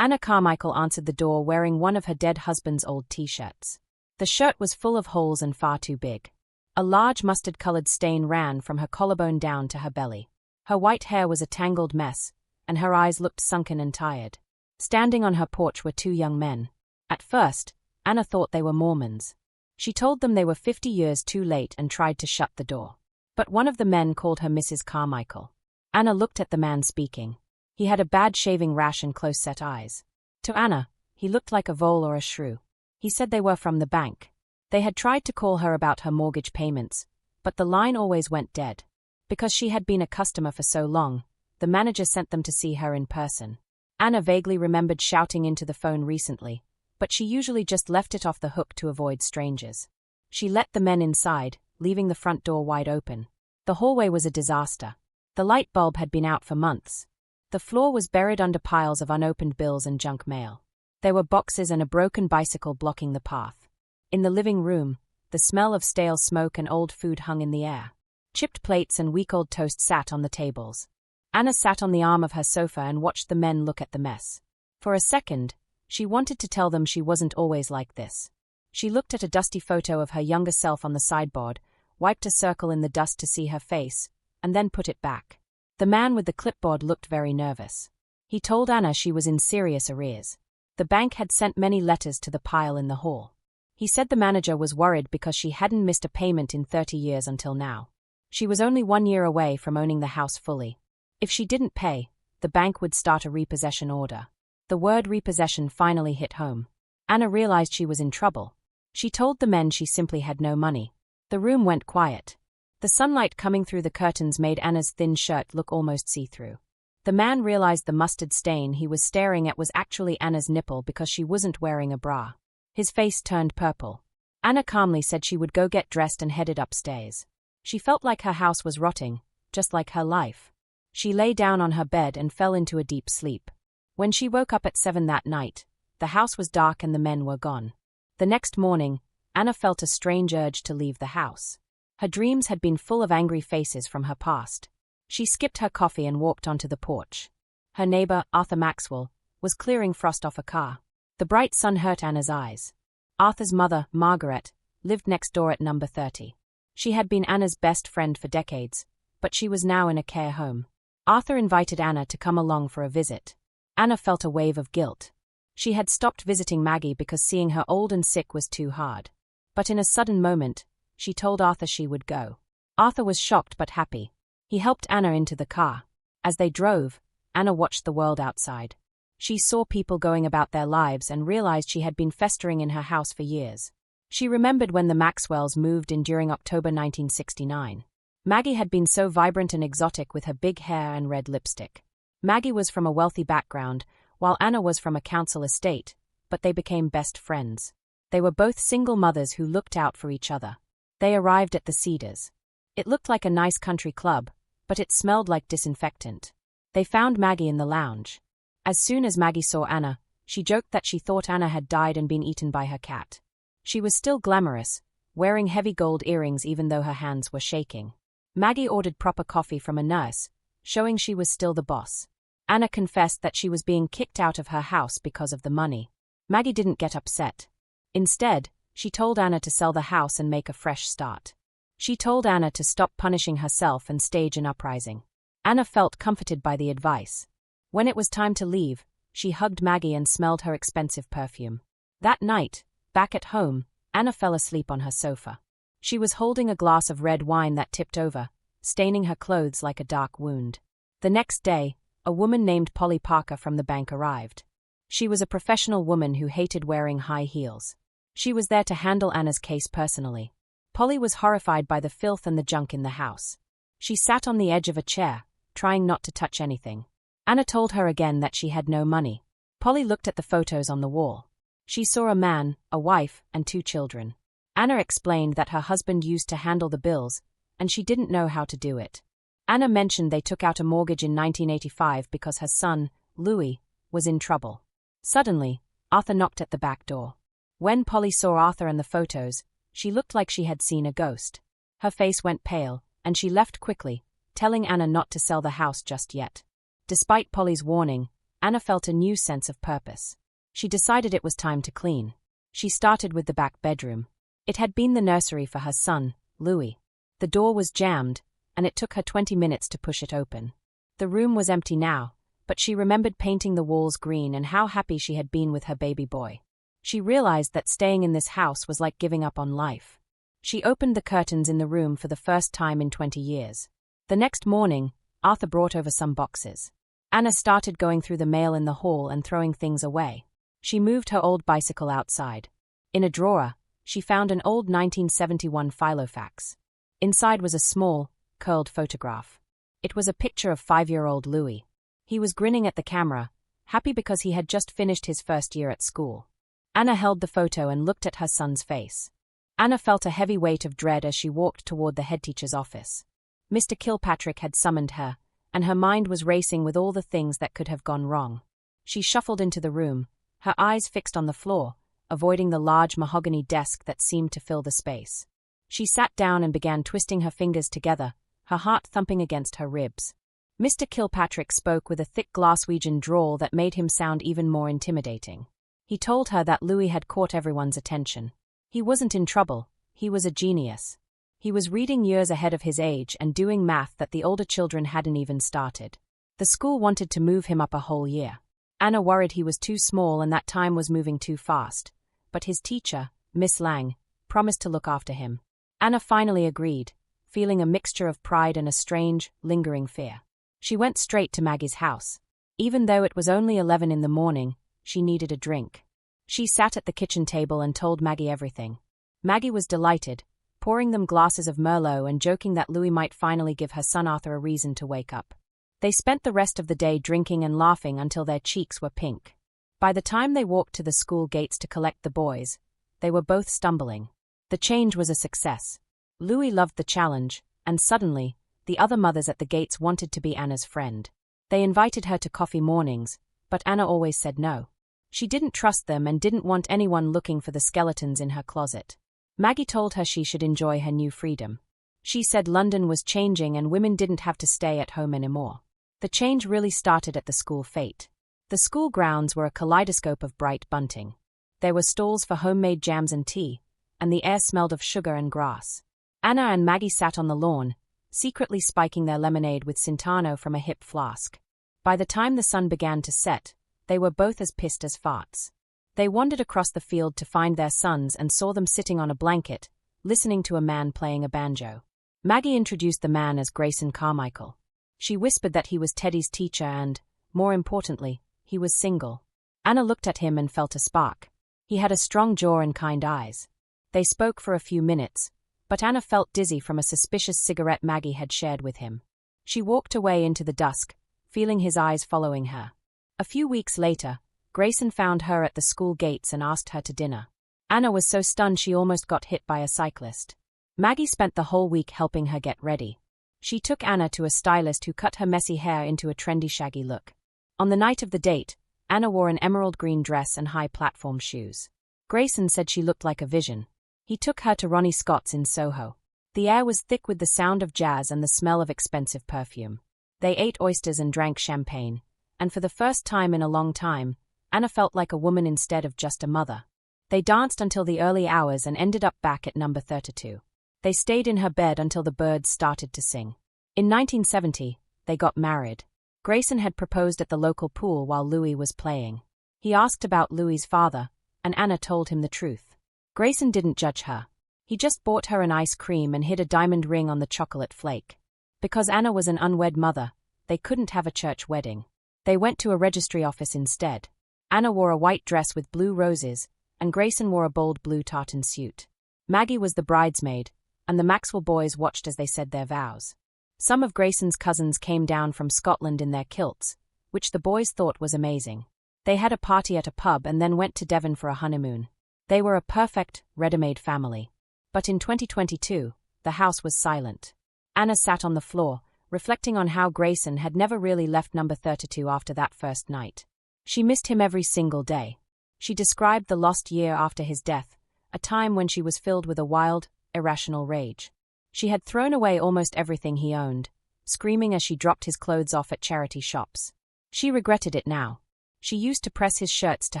Anna Carmichael answered the door wearing one of her dead husband's old t-shirts. The shirt was full of holes and far too big. A large mustard-colored stain ran from her collarbone down to her belly. Her white hair was a tangled mess, and her eyes looked sunken and tired. Standing on her porch were two young men. At first, Anna thought they were Mormons. She told them they were 50 years too late and tried to shut the door. But one of the men called her Mrs. Carmichael. Anna looked at the man speaking. He had a bad shaving rash and close-set eyes. To Anna, he looked like a vole or a shrew. He said they were from the bank. They had tried to call her about her mortgage payments, but the line always went dead. Because she had been a customer for so long, the manager sent them to see her in person. Anna vaguely remembered shouting into the phone recently, but she usually just left it off the hook to avoid strangers. She let the men inside, leaving the front door wide open. The hallway was a disaster. The light bulb had been out for months. The floor was buried under piles of unopened bills and junk mail. There were boxes and a broken bicycle blocking the path. In the living room, the smell of stale smoke and old food hung in the air. Chipped plates and week-old toast sat on the tables. Anna sat on the arm of her sofa and watched the men look at the mess. For a second, she wanted to tell them she wasn't always like this. She looked at a dusty photo of her younger self on the sideboard, wiped a circle in the dust to see her face, and then put it back. The man with the clipboard looked very nervous. He told Anna she was in serious arrears. The bank had sent many letters to the pile in the hall. He said the manager was worried because she hadn't missed a payment in 30 years until now. She was only 1 year away from owning the house fully. If she didn't pay, the bank would start a repossession order. The word repossession finally hit home. Anna realized she was in trouble. She told the men she simply had no money. The room went quiet. The sunlight coming through the curtains made Anna's thin shirt look almost see-through. The man realized the mustard stain he was staring at was actually Anna's nipple because she wasn't wearing a bra. His face turned purple. Anna calmly said she would go get dressed and headed upstairs. She felt like her house was rotting, just like her life. She lay down on her bed and fell into a deep sleep. When she woke up at 7 that night, the house was dark and the men were gone. The next morning, Anna felt a strange urge to leave the house. Her dreams had been full of angry faces from her past. She skipped her coffee and walked onto the porch. Her neighbor, Arthur Maxwell, was clearing frost off a car. The bright sun hurt Anna's eyes. Arthur's mother, Margaret, lived next door at number 30. She had been Anna's best friend for decades, but she was now in a care home. Arthur invited Anna to come along for a visit. Anna felt a wave of guilt. She had stopped visiting Maggie because seeing her old and sick was too hard. But in a sudden moment, she told Arthur she would go. Arthur was shocked but happy. He helped Anna into the car. As they drove, Anna watched the world outside. She saw people going about their lives and realized she had been festering in her house for years. She remembered when the Maxwells moved in during October 1969. Maggie had been so vibrant and exotic with her big hair and red lipstick. Maggie was from a wealthy background, while Anna was from a council estate, but they became best friends. They were both single mothers who looked out for each other. They arrived at the Cedars. It looked like a nice country club, but it smelled like disinfectant. They found Maggie in the lounge. As soon as Maggie saw Anna, she joked that she thought Anna had died and been eaten by her cat. She was still glamorous, wearing heavy gold earrings even though her hands were shaking. Maggie ordered proper coffee from a nurse, showing she was still the boss. Anna confessed that she was being kicked out of her house because of the money. Maggie didn't get upset. Instead, she told Anna to sell the house and make a fresh start. She told Anna to stop punishing herself and stage an uprising. Anna felt comforted by the advice. When it was time to leave, she hugged Maggie and smelled her expensive perfume. That night, back at home, Anna fell asleep on her sofa. She was holding a glass of red wine that tipped over, staining her clothes like a dark wound. The next day, a woman named Polly Parker from the bank arrived. She was a professional woman who hated wearing high heels. She was there to handle Anna's case personally. Polly was horrified by the filth and the junk in the house. She sat on the edge of a chair, trying not to touch anything. Anna told her again that she had no money. Polly looked at the photos on the wall. She saw a man, a wife, and 2 children. Anna explained that her husband used to handle the bills, and she didn't know how to do it. Anna mentioned they took out a mortgage in 1985 because her son, Louie, was in trouble. Suddenly, Arthur knocked at the back door. When Polly saw Arthur and the photos, she looked like she had seen a ghost. Her face went pale, and she left quickly, telling Anna not to sell the house just yet. Despite Polly's warning, Anna felt a new sense of purpose. She decided it was time to clean. She started with the back bedroom. It had been the nursery for her son, Louie. The door was jammed, and it took her 20 minutes to push it open. The room was empty now, but she remembered painting the walls green and how happy she had been with her baby boy. She realized that staying in this house was like giving up on life. She opened the curtains in the room for the first time in 20 years. The next morning, Arthur brought over some boxes. Anna started going through the mail in the hall and throwing things away. She moved her old bicycle outside. In a drawer, she found an old 1971 filofax. Inside was a small, curled photograph. It was a picture of 5-year-old Louie. He was grinning at the camera, happy because he had just finished his first year at school. Anna held the photo and looked at her son's face. Anna felt a heavy weight of dread as she walked toward the headteacher's office. Mr. Kilpatrick had summoned her, and her mind was racing with all the things that could have gone wrong. She shuffled into the room, her eyes fixed on the floor, avoiding the large mahogany desk that seemed to fill the space. She sat down and began twisting her fingers together, her heart thumping against her ribs. Mr. Kilpatrick spoke with a thick Glaswegian drawl that made him sound even more intimidating. He told her that Louie had caught everyone's attention. He wasn't in trouble, he was a genius. He was reading years ahead of his age and doing math that the older children hadn't even started. The school wanted to move him up a whole year. Anna worried he was too small and that time was moving too fast. But his teacher, Miss Lang, promised to look after him. Anna finally agreed, feeling a mixture of pride and a strange, lingering fear. She went straight to Maggie's house. Even though it was only 11 in the morning, she needed a drink. She sat at the kitchen table and told Maggie everything. Maggie was delighted, pouring them glasses of Merlot and joking that Louie might finally give her son Arthur a reason to wake up. They spent the rest of the day drinking and laughing until their cheeks were pink. By the time they walked to the school gates to collect the boys, they were both stumbling. The change was a success. Louie loved the challenge, and suddenly, the other mothers at the gates wanted to be Anna's friend. They invited her to coffee mornings, but Anna always said no. She didn't trust them and didn't want anyone looking for the skeletons in her closet. Maggie told her she should enjoy her new freedom. She said London was changing and women didn't have to stay at home anymore. The change really started at the school fete. The school grounds were a kaleidoscope of bright bunting. There were stalls for homemade jams and tea, and the air smelled of sugar and grass. Anna and Maggie sat on the lawn, secretly spiking their lemonade with Centano from a hip flask. By the time the sun began to set, they were both as pissed as farts. They wandered across the field to find their sons and saw them sitting on a blanket, listening to a man playing a banjo. Maggie introduced the man as Grayson Carmichael. She whispered that he was Teddy's teacher and, more importantly, he was single. Anna looked at him and felt a spark. He had a strong jaw and kind eyes. They spoke for a few minutes, but Anna felt dizzy from a suspicious cigarette Maggie had shared with him. She walked away into the dusk, feeling his eyes following her. A few weeks later, Grayson found her at the school gates and asked her to dinner. Anna was so stunned she almost got hit by a cyclist. Maggie spent the whole week helping her get ready. She took Anna to a stylist who cut her messy hair into a trendy shaggy look. On the night of the date, Anna wore an emerald green dress and high platform shoes. Grayson said she looked like a vision. He took her to Ronnie Scott's in Soho. The air was thick with the sound of jazz and the smell of expensive perfume. They ate oysters and drank champagne, and for the first time in a long time, Anna felt like a woman instead of just a mother. They danced until the early hours and ended up back at number 32. They stayed in her bed until the birds started to sing. In 1970, they got married. Grayson had proposed at the local pool while Louie was playing. He asked about Louie's father, and Anna told him the truth. Grayson didn't judge her. He just bought her an ice cream and hid a diamond ring on the chocolate flake. Because Anna was an unwed mother, they couldn't have a church wedding. They went to a registry office instead. Anna wore a white dress with blue roses, and Grayson wore a bold blue tartan suit. Maggie was the bridesmaid, and the Maxwell boys watched as they said their vows. Some of Grayson's cousins came down from Scotland in their kilts, which the boys thought was amazing. They had a party at a pub and then went to Devon for a honeymoon. They were a perfect, ready-made family. But in 2022, the house was silent. Anna sat on the floor, reflecting on how Grayson had never really left number 32 after that first night. She missed him every single day. She described the lost year after his death, a time when she was filled with a wild, irrational rage. She had thrown away almost everything he owned, screaming as she dropped his clothes off at charity shops. She regretted it now. She used to press his shirts to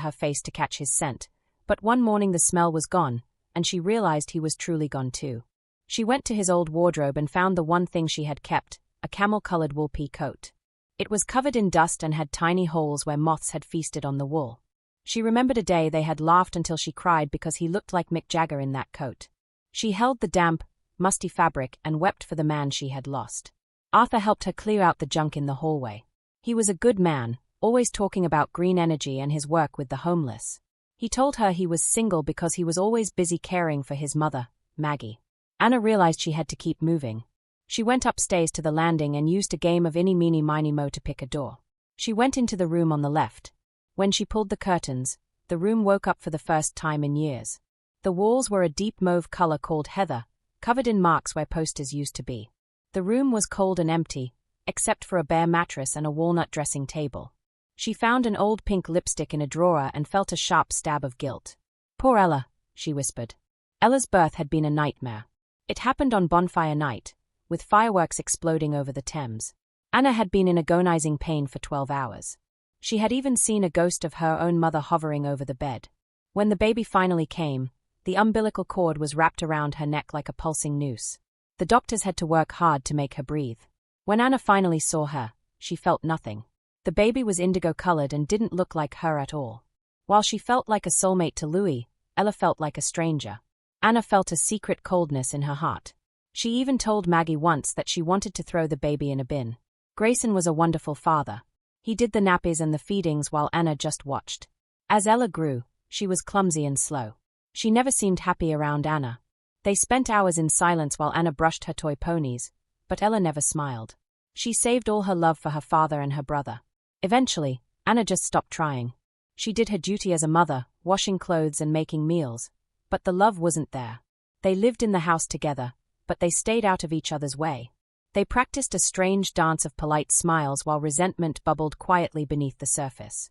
her face to catch his scent, but one morning the smell was gone, and she realized he was truly gone too. She went to his old wardrobe and found the one thing she had kept, a camel-colored wool pea coat. It was covered in dust and had tiny holes where moths had feasted on the wool. She remembered a day they had laughed until she cried because he looked like Mick Jagger in that coat. She held the damp, musty fabric and wept for the man she had lost. Arthur helped her clear out the junk in the hallway. He was a good man, always talking about green energy and his work with the homeless. He told her he was single because he was always busy caring for his mother, Maggie. Anna realized she had to keep moving. She went upstairs to the landing and used a game of Eeny Meeny Miny Mo to pick a door. She went into the room on the left. When she pulled the curtains, the room woke up for the first time in years. The walls were a deep mauve color called heather, covered in marks where posters used to be. The room was cold and empty, except for a bare mattress and a walnut dressing table. She found an old pink lipstick in a drawer and felt a sharp stab of guilt. "Poor Ella," she whispered. Ella's birth had been a nightmare. It happened on bonfire night, with fireworks exploding over the Thames. Anna had been in agonizing pain for 12 hours. She had even seen a ghost of her own mother hovering over the bed. When the baby finally came, the umbilical cord was wrapped around her neck like a pulsing noose. The doctors had to work hard to make her breathe. When Anna finally saw her, she felt nothing. The baby was indigo-colored and didn't look like her at all. While she felt like a soulmate to Louie, Ella felt like a stranger. Anna felt a secret coldness in her heart. She even told Maggie once that she wanted to throw the baby in a bin. Grayson was a wonderful father. He did the nappies and the feedings while Anna just watched. As Ella grew, she was clumsy and slow. She never seemed happy around Anna. They spent hours in silence while Anna brushed her toy ponies, but Ella never smiled. She saved all her love for her father and her brother. Eventually, Anna just stopped trying. She did her duty as a mother, washing clothes and making meals, but the love wasn't there. They lived in the house together, but they stayed out of each other's way. They practiced a strange dance of polite smiles while resentment bubbled quietly beneath the surface.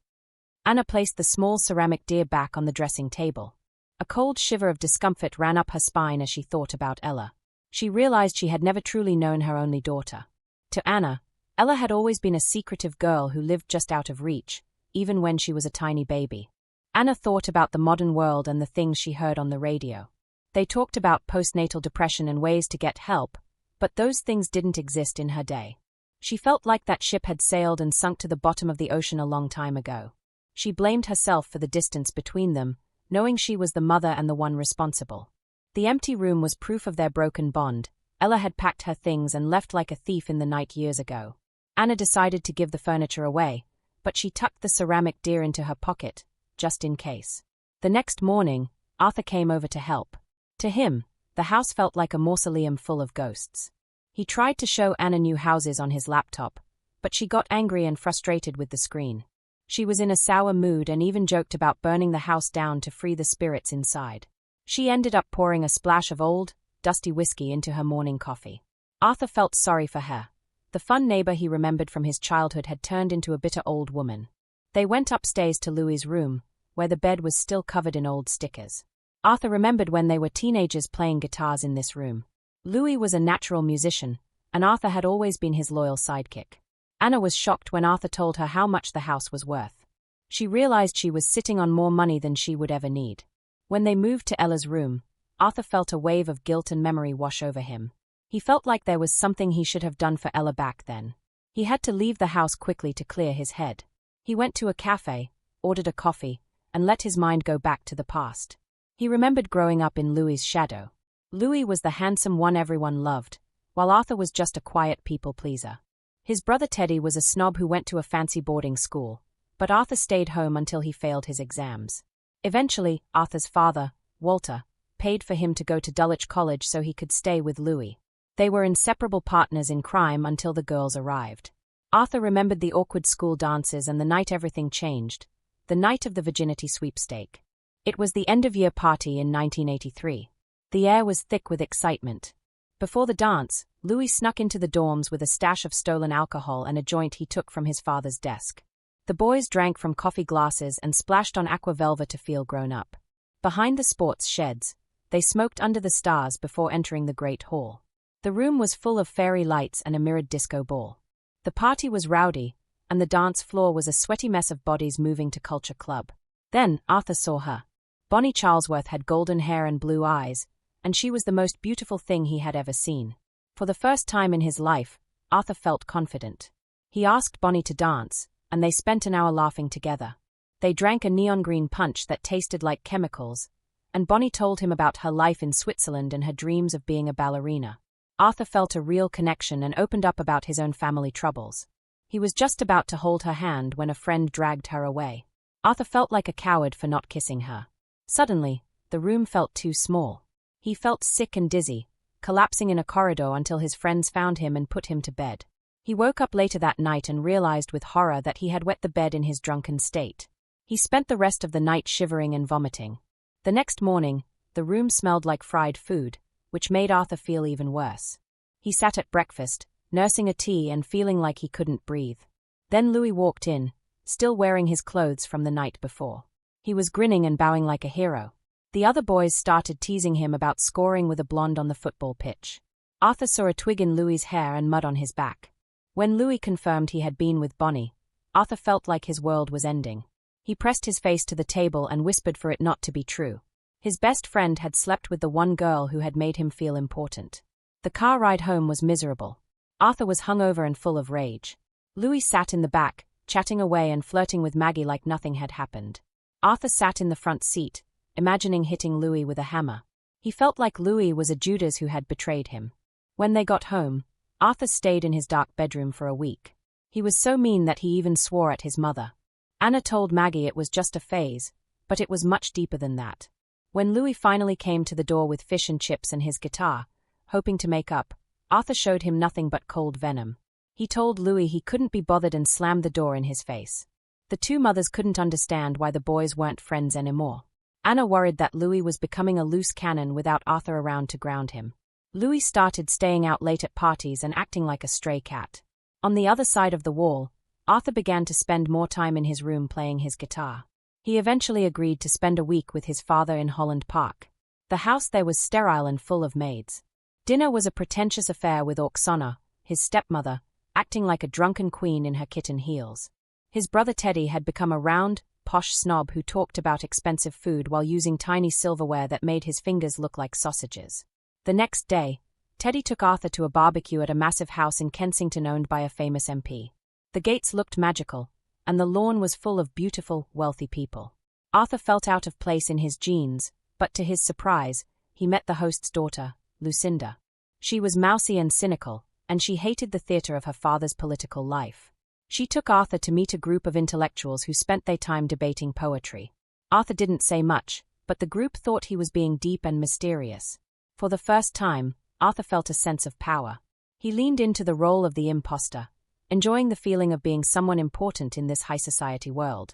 Anna placed the small ceramic deer back on the dressing table. A cold shiver of discomfort ran up her spine as she thought about Ella. She realized she had never truly known her only daughter. To Anna, Ella had always been a secretive girl who lived just out of reach, even when she was a tiny baby. Anna thought about the modern world and the things she heard on the radio. They talked about postnatal depression and ways to get help, but those things didn't exist in her day. She felt like that ship had sailed and sunk to the bottom of the ocean a long time ago. She blamed herself for the distance between them, knowing she was the mother and the one responsible. The empty room was proof of their broken bond. Ella had packed her things and left like a thief in the night years ago. Anna decided to give the furniture away, but she tucked the ceramic deer into her pocket, just in case. The next morning, Arthur came over to help. To him, the house felt like a mausoleum full of ghosts. He tried to show Anna new houses on his laptop, but she got angry and frustrated with the screen. She was in a sour mood and even joked about burning the house down to free the spirits inside. She ended up pouring a splash of old, dusty whiskey into her morning coffee. Arthur felt sorry for her. The fun neighbor he remembered from his childhood had turned into a bitter old woman. They went upstairs to Louie's room, where the bed was still covered in old stickers. Arthur remembered when they were teenagers playing guitars in this room. Louie was a natural musician, and Arthur had always been his loyal sidekick. Anna was shocked when Arthur told her how much the house was worth. She realized she was sitting on more money than she would ever need. When they moved to Ella's room, Arthur felt a wave of guilt and memory wash over him. He felt like there was something he should have done for Ella back then. He had to leave the house quickly to clear his head. He went to a cafe, ordered a coffee, and let his mind go back to the past. He remembered growing up in Louie's shadow. Louie was the handsome one everyone loved, while Arthur was just a quiet people-pleaser. His brother Teddy was a snob who went to a fancy boarding school, but Arthur stayed home until he failed his exams. Eventually, Arthur's father, Walter, paid for him to go to Dulwich College so he could stay with Louie. They were inseparable partners in crime until the girls arrived. Arthur remembered the awkward school dances and the night everything changed, the night of the virginity sweepstake. It was the end-of-year party in 1983. The air was thick with excitement. Before the dance, Louie snuck into the dorms with a stash of stolen alcohol and a joint he took from his father's desk. The boys drank from coffee glasses and splashed on aqua velva to feel grown up. Behind the sports sheds, they smoked under the stars before entering the great hall. The room was full of fairy lights and a mirrored disco ball. The party was rowdy, and the dance floor was a sweaty mess of bodies moving to Culture Club. Then, Arthur saw her. Bonnie Charlesworth had golden hair and blue eyes, and she was the most beautiful thing he had ever seen. For the first time in his life, Arthur felt confident. He asked Bonnie to dance, and they spent an hour laughing together. They drank a neon green punch that tasted like chemicals, and Bonnie told him about her life in Switzerland and her dreams of being a ballerina. Arthur felt a real connection and opened up about his own family troubles. He was just about to hold her hand when a friend dragged her away. Arthur felt like a coward for not kissing her. Suddenly, the room felt too small. He felt sick and dizzy, collapsing in a corridor until his friends found him and put him to bed. He woke up later that night and realized with horror that he had wet the bed in his drunken state. He spent the rest of the night shivering and vomiting. The next morning, the room smelled like fried food, which made Arthur feel even worse. He sat at breakfast, nursing a tea and feeling like he couldn't breathe. Then Louie walked in, still wearing his clothes from the night before. He was grinning and bowing like a hero. The other boys started teasing him about scoring with a blonde on the football pitch. Arthur saw a twig in Louie's hair and mud on his back. When Louie confirmed he had been with Bonnie, Arthur felt like his world was ending. He pressed his face to the table and whispered for it not to be true. His best friend had slept with the one girl who had made him feel important. The car ride home was miserable. Arthur was hungover and full of rage. Louie sat in the back, chatting away and flirting with Maggie like nothing had happened. Arthur sat in the front seat, imagining hitting Louie with a hammer. He felt like Louie was a Judas who had betrayed him. When they got home, Arthur stayed in his dark bedroom for a week. He was so mean that he even swore at his mother. Anna told Maggie it was just a phase, but it was much deeper than that. When Louie finally came to the door with fish and chips and his guitar, hoping to make up, Arthur showed him nothing but cold venom. He told Louie he couldn't be bothered and slammed the door in his face. The two mothers couldn't understand why the boys weren't friends anymore. Anna worried that Louie was becoming a loose cannon without Arthur around to ground him. Louie started staying out late at parties and acting like a stray cat. On the other side of the wall, Arthur began to spend more time in his room playing his guitar. He eventually agreed to spend a week with his father in Holland Park. The house there was sterile and full of maids. Dinner was a pretentious affair with Oksana, his stepmother, acting like a drunken queen in her kitten heels. His brother Teddy had become a round, posh snob who talked about expensive food while using tiny silverware that made his fingers look like sausages. The next day, Teddy took Arthur to a barbecue at a massive house in Kensington owned by a famous MP. The gates looked magical, and the lawn was full of beautiful, wealthy people. Arthur felt out of place in his jeans, but to his surprise, he met the host's daughter, Lucinda. She was mousy and cynical, and she hated the theatre of her father's political life. She took Arthur to meet a group of intellectuals who spent their time debating poetry. Arthur didn't say much, but the group thought he was being deep and mysterious. For the first time, Arthur felt a sense of power. He leaned into the role of the imposter, enjoying the feeling of being someone important in this high-society world.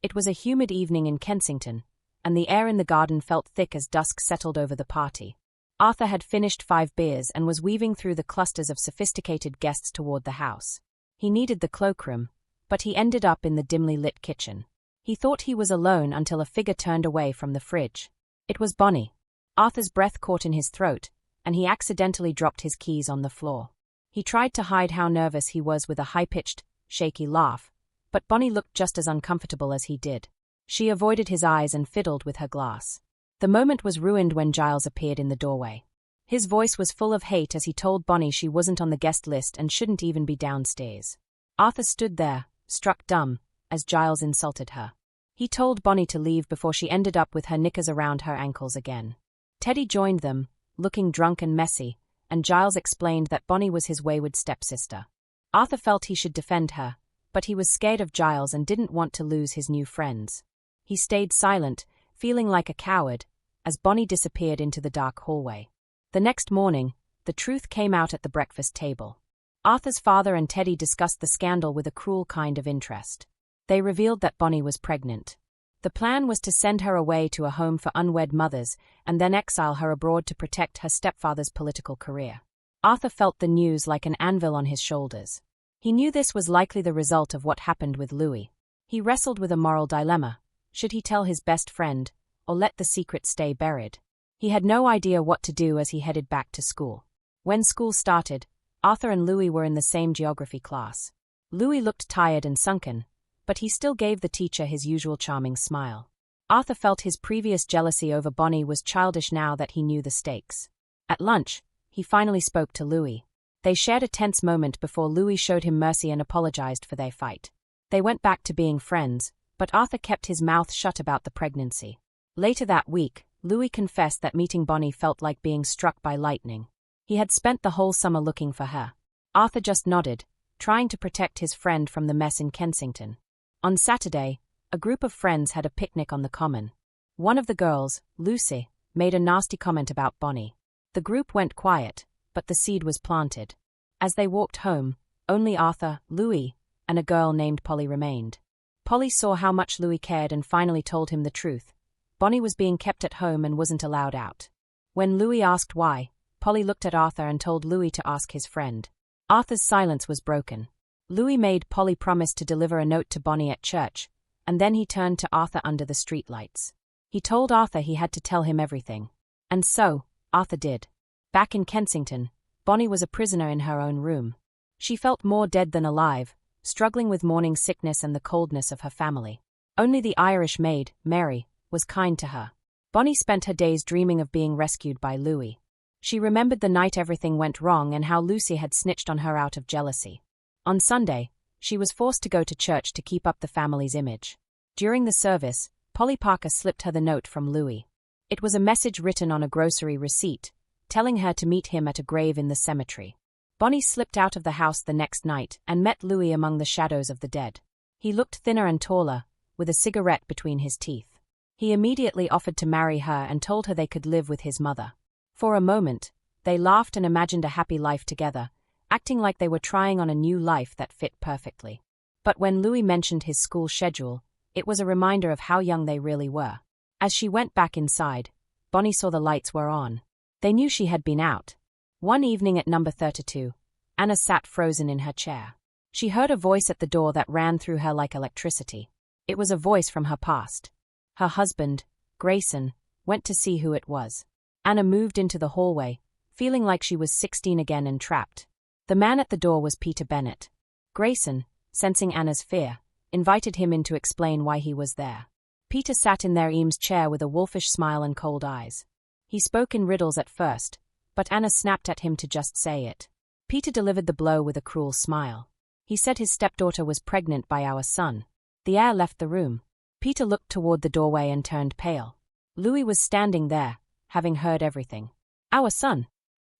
It was a humid evening in Kensington, and the air in the garden felt thick as dusk settled over the party. Arthur had finished 5 beers and was weaving through the clusters of sophisticated guests toward the house. He needed the cloakroom, but he ended up in the dimly lit kitchen. He thought he was alone until a figure turned away from the fridge. It was Bonnie. Arthur's breath caught in his throat, and he accidentally dropped his keys on the floor. He tried to hide how nervous he was with a high-pitched, shaky laugh, but Bonnie looked just as uncomfortable as he did. She avoided his eyes and fiddled with her glass. The moment was ruined when Giles appeared in the doorway. His voice was full of hate as he told Bonnie she wasn't on the guest list and shouldn't even be downstairs. Arthur stood there, struck dumb, as Giles insulted her. He told Bonnie to leave before she ended up with her knickers around her ankles again. Teddy joined them, looking drunk and messy, and Giles explained that Bonnie was his wayward stepsister. Arthur felt he should defend her, but he was scared of Giles and didn't want to lose his new friends. He stayed silent, feeling like a coward, as Bonnie disappeared into the dark hallway. The next morning, the truth came out at the breakfast table. Arthur's father and Teddy discussed the scandal with a cruel kind of interest. They revealed that Bonnie was pregnant. The plan was to send her away to a home for unwed mothers and then exile her abroad to protect her stepfather's political career. Arthur felt the news like an anvil on his shoulders. He knew this was likely the result of what happened with Louie. He wrestled with a moral dilemma. Should he tell his best friend, or let the secret stay buried? He had no idea what to do as he headed back to school. When school started, Arthur and Louie were in the same geography class. Louie looked tired and sunken, but he still gave the teacher his usual charming smile. Arthur felt his previous jealousy over Bonnie was childish now that he knew the stakes. At lunch, he finally spoke to Louie. They shared a tense moment before Louie showed him mercy and apologized for their fight. They went back to being friends, but Arthur kept his mouth shut about the pregnancy. Later that week, Louie confessed that meeting Bonnie felt like being struck by lightning. He had spent the whole summer looking for her. Arthur just nodded, trying to protect his friend from the mess in Kensington. On Saturday, a group of friends had a picnic on the common. One of the girls, Lucy, made a nasty comment about Bonnie. The group went quiet, but the seed was planted. As they walked home, only Arthur, Louie, and a girl named Polly remained. Polly saw how much Louie cared and finally told him the truth. Bonnie was being kept at home and wasn't allowed out. When Louie asked why, Polly looked at Arthur and told Louie to ask his friend. Arthur's silence was broken. Louie made Polly promise to deliver a note to Bonnie at church, and then he turned to Arthur under the streetlights. He told Arthur he had to tell him everything. And so, Arthur did. Back in Kensington, Bonnie was a prisoner in her own room. She felt more dead than alive, struggling with morning sickness and the coldness of her family. Only the Irish maid, Mary, was kind to her. Bonnie spent her days dreaming of being rescued by Louie. She remembered the night everything went wrong and how Lucy had snitched on her out of jealousy. On Sunday, she was forced to go to church to keep up the family's image. During the service, Polly Parker slipped her the note from Louie. It was a message written on a grocery receipt, telling her to meet him at a grave in the cemetery. Bonnie slipped out of the house the next night and met Louie among the shadows of the dead. He looked thinner and taller, with a cigarette between his teeth. He immediately offered to marry her and told her they could live with his mother. For a moment, they laughed and imagined a happy life together, acting like they were trying on a new life that fit perfectly. But when Louie mentioned his school schedule, it was a reminder of how young they really were. As she went back inside, Bonnie saw the lights were on. They knew she had been out. One evening at number 32, Anna sat frozen in her chair. She heard a voice at the door that ran through her like electricity. It was a voice from her past. Her husband, Grayson, went to see who it was. Anna moved into the hallway, feeling like she was 16 again and trapped. The man at the door was Peter Bennett. Grayson, sensing Anna's fear, invited him in to explain why he was there. Peter sat in their Eames chair with a wolfish smile and cold eyes. He spoke in riddles at first, but Anna snapped at him to just say it. Peter delivered the blow with a cruel smile. He said his stepdaughter was pregnant by our son. The heir left the room. Peter looked toward the doorway and turned pale. Louie was standing there, having heard everything. Our son?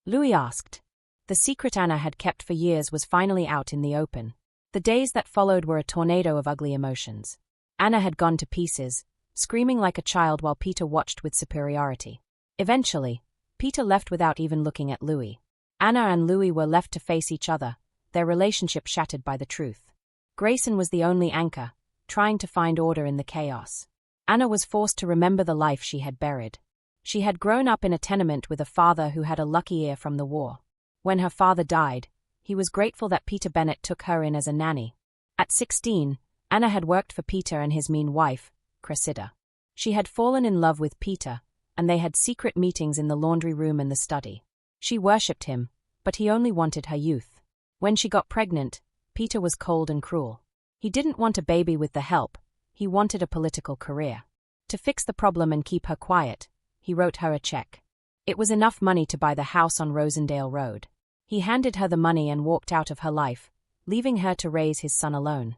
Louie asked. The secret Anna had kept for years was finally out in the open. The days that followed were a tornado of ugly emotions. Anna had gone to pieces, screaming like a child while Peter watched with superiority. Eventually, Peter left without even looking at Louie. Anna and Louie were left to face each other, their relationship shattered by the truth. Grayson was the only anchor, trying to find order in the chaos. Anna was forced to remember the life she had buried. She had grown up in a tenement with a father who had a lucky ear from the war. When her father died, he was grateful that Peter Bennett took her in as a nanny. At 16, Anna had worked for Peter and his mean wife, Cressida. She had fallen in love with Peter, and they had secret meetings in the laundry room and the study. She worshipped him, but he only wanted her youth. When she got pregnant, Peter was cold and cruel. He didn't want a baby with the help, he wanted a political career. To fix the problem and keep her quiet, he wrote her a check. It was enough money to buy the house on Rosendale Road. He handed her the money and walked out of her life, leaving her to raise his son alone.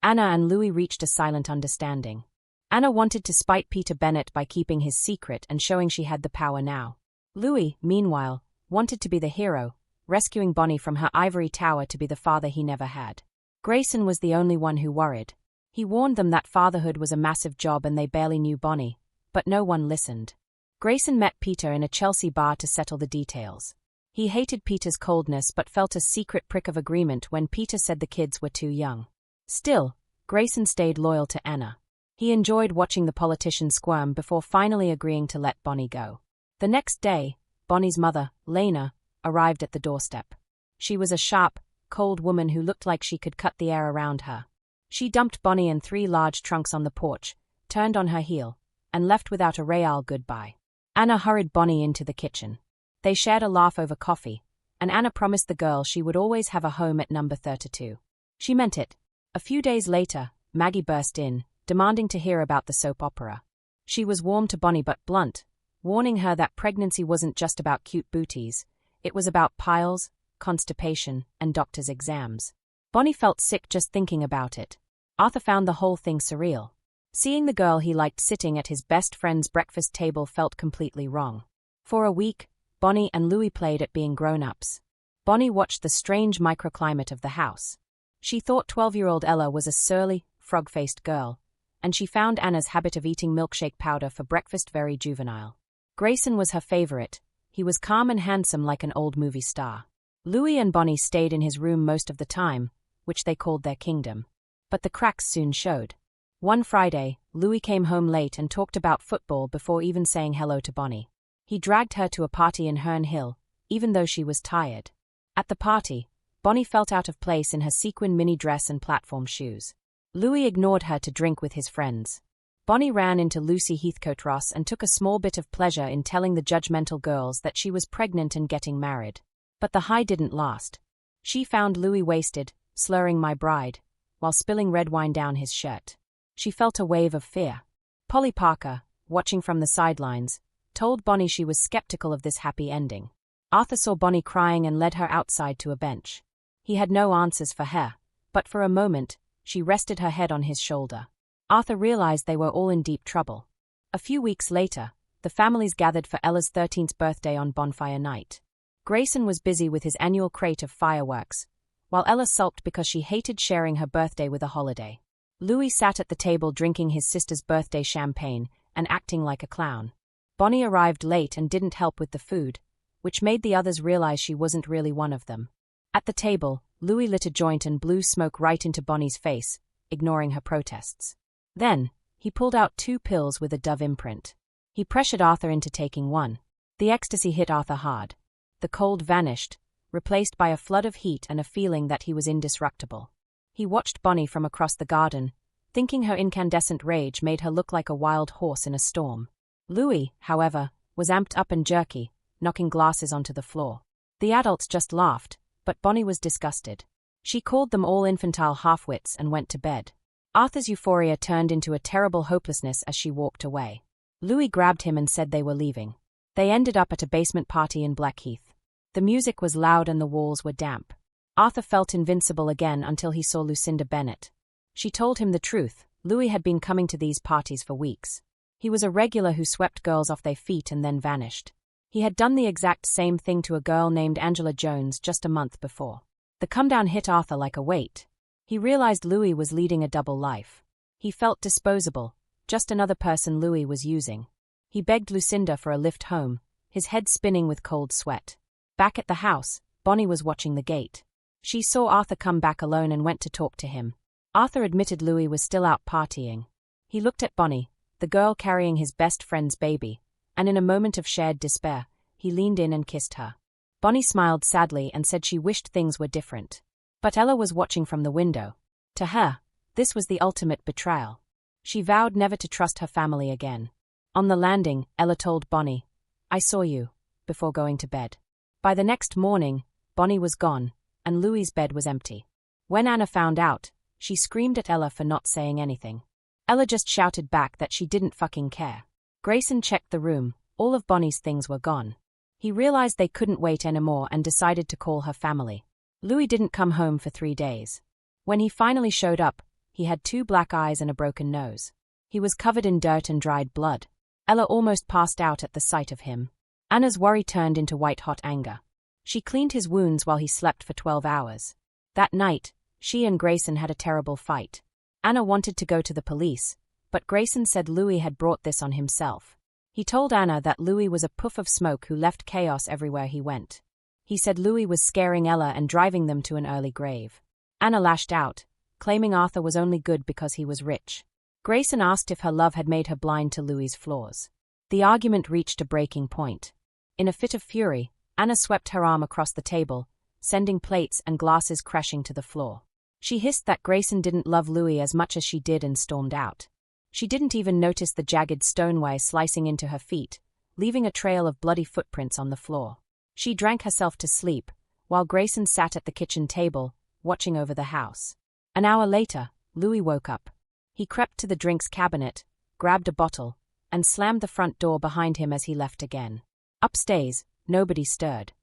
Anna and Louie reached a silent understanding. Anna wanted to spite Peter Bennett by keeping his secret and showing she had the power now. Louie, meanwhile, wanted to be the hero, rescuing Bonnie from her ivory tower to be the father he never had. Grayson was the only one who worried. He warned them that fatherhood was a massive job and they barely knew Bonnie, but no one listened. Grayson met Peter in a Chelsea bar to settle the details. He hated Peter's coldness but felt a secret prick of agreement when Peter said the kids were too young. Still, Grayson stayed loyal to Anna. He enjoyed watching the politician squirm before finally agreeing to let Bonnie go. The next day, Bonnie's mother, Lena, arrived at the doorstep. She was a sharp, cold woman who looked like she could cut the air around her. She dumped Bonnie and 3 large trunks on the porch, turned on her heel, and left without a real goodbye. Anna hurried Bonnie into the kitchen. They shared a laugh over coffee, and Anna promised the girl she would always have a home at number 32. She meant it. A few days later, Maggie burst in, demanding to hear about the soap opera. She was warm to Bonnie but blunt, warning her that pregnancy wasn't just about cute booties, it was about piles, constipation, and doctor's exams. Bonnie felt sick just thinking about it. Arthur found the whole thing surreal. Seeing the girl he liked sitting at his best friend's breakfast table felt completely wrong. For a week, Bonnie and Louie played at being grown-ups. Bonnie watched the strange microclimate of the house. She thought 12-year-old Ella was a surly, frog-faced girl, and she found Anna's habit of eating milkshake powder for breakfast very juvenile. Grayson was her favorite. He was calm and handsome like an old movie star. Louie and Bonnie stayed in his room most of the time, which they called their kingdom. But the cracks soon showed. One Friday, Louie came home late and talked about football before even saying hello to Bonnie. He dragged her to a party in Herne Hill, even though she was tired. At the party, Bonnie felt out of place in her sequin mini dress and platform shoes. Louie ignored her to drink with his friends. Bonnie ran into Lucy Heathcote-Ross and took a small bit of pleasure in telling the judgmental girls that she was pregnant and getting married. But the high didn't last. She found Louie wasted, slurring "my bride," while spilling red wine down his shirt. She felt a wave of fear. Polly Parker, watching from the sidelines, told Bonnie she was skeptical of this happy ending. Arthur saw Bonnie crying and led her outside to a bench. He had no answers for her, but for a moment, she rested her head on his shoulder. Arthur realized they were all in deep trouble. A few weeks later, the families gathered for Ella's 13th birthday on bonfire night. Grayson was busy with his annual crate of fireworks, while Ella sulked because she hated sharing her birthday with a holiday. Louie sat at the table drinking his sister's birthday champagne and acting like a clown. Bonnie arrived late and didn't help with the food, which made the others realize she wasn't really one of them. At the table, Louie lit a joint and blew smoke right into Bonnie's face, ignoring her protests. Then, he pulled out 2 pills with a dove imprint. He pressured Arthur into taking one. The ecstasy hit Arthur hard. The cold vanished, replaced by a flood of heat and a feeling that he was indestructible. He watched Bonnie from across the garden, thinking her incandescent rage made her look like a wild horse in a storm. Louie, however, was amped up and jerky, knocking glasses onto the floor. The adults just laughed, but Bonnie was disgusted. She called them all infantile halfwits and went to bed. Arthur's euphoria turned into a terrible hopelessness as she walked away. Louie grabbed him and said they were leaving. They ended up at a basement party in Blackheath. The music was loud and the walls were damp. Arthur felt invincible again until he saw Lucinda Bennet. She told him the truth. Louie had been coming to these parties for weeks. He was a regular who swept girls off their feet and then vanished. He had done the exact same thing to a girl named Angela Jones just a month before. The come-down hit Arthur like a weight. He realized Louie was leading a double life. He felt disposable, just another person Louie was using. He begged Lucinda for a lift home, his head spinning with cold sweat. Back at the house, Bonnie was watching the gate. She saw Arthur come back alone and went to talk to him. Arthur admitted Louie was still out partying. He looked at Bonnie, the girl carrying his best friend's baby, and in a moment of shared despair, he leaned in and kissed her. Bonnie smiled sadly and said she wished things were different. But Ella was watching from the window. To her, this was the ultimate betrayal. She vowed never to trust her family again. On the landing, Ella told Bonnie, "I saw you," before going to bed. By the next morning, Bonnie was gone, and Louie's bed was empty. When Anna found out, she screamed at Ella for not saying anything. Ella just shouted back that she didn't fucking care. Grayson checked the room. All of Bonnie's things were gone. He realized they couldn't wait anymore and decided to call her family. Louie didn't come home for 3 days. When he finally showed up, he had 2 black eyes and a broken nose. He was covered in dirt and dried blood. Ella almost passed out at the sight of him. Anna's worry turned into white-hot anger. She cleaned his wounds while he slept for 12 hours. That night, she and Grayson had a terrible fight. Anna wanted to go to the police, but Grayson said Louie had brought this on himself. He told Anna that Louie was a puff of smoke who left chaos everywhere he went. He said Louie was scaring Ella and driving them to an early grave. Anna lashed out, claiming Arthur was only good because he was rich. Grayson asked if her love had made her blind to Louie's flaws. The argument reached a breaking point. In a fit of fury, Anna swept her arm across the table, sending plates and glasses crashing to the floor. She hissed that Grayson didn't love Louie as much as she did and stormed out. She didn't even notice the jagged stoneware slicing into her feet, leaving a trail of bloody footprints on the floor. She drank herself to sleep, while Grayson sat at the kitchen table, watching over the house. An hour later, Louie woke up. He crept to the drinks cabinet, grabbed a bottle, and slammed the front door behind him as he left again. Upstairs, nobody stirred.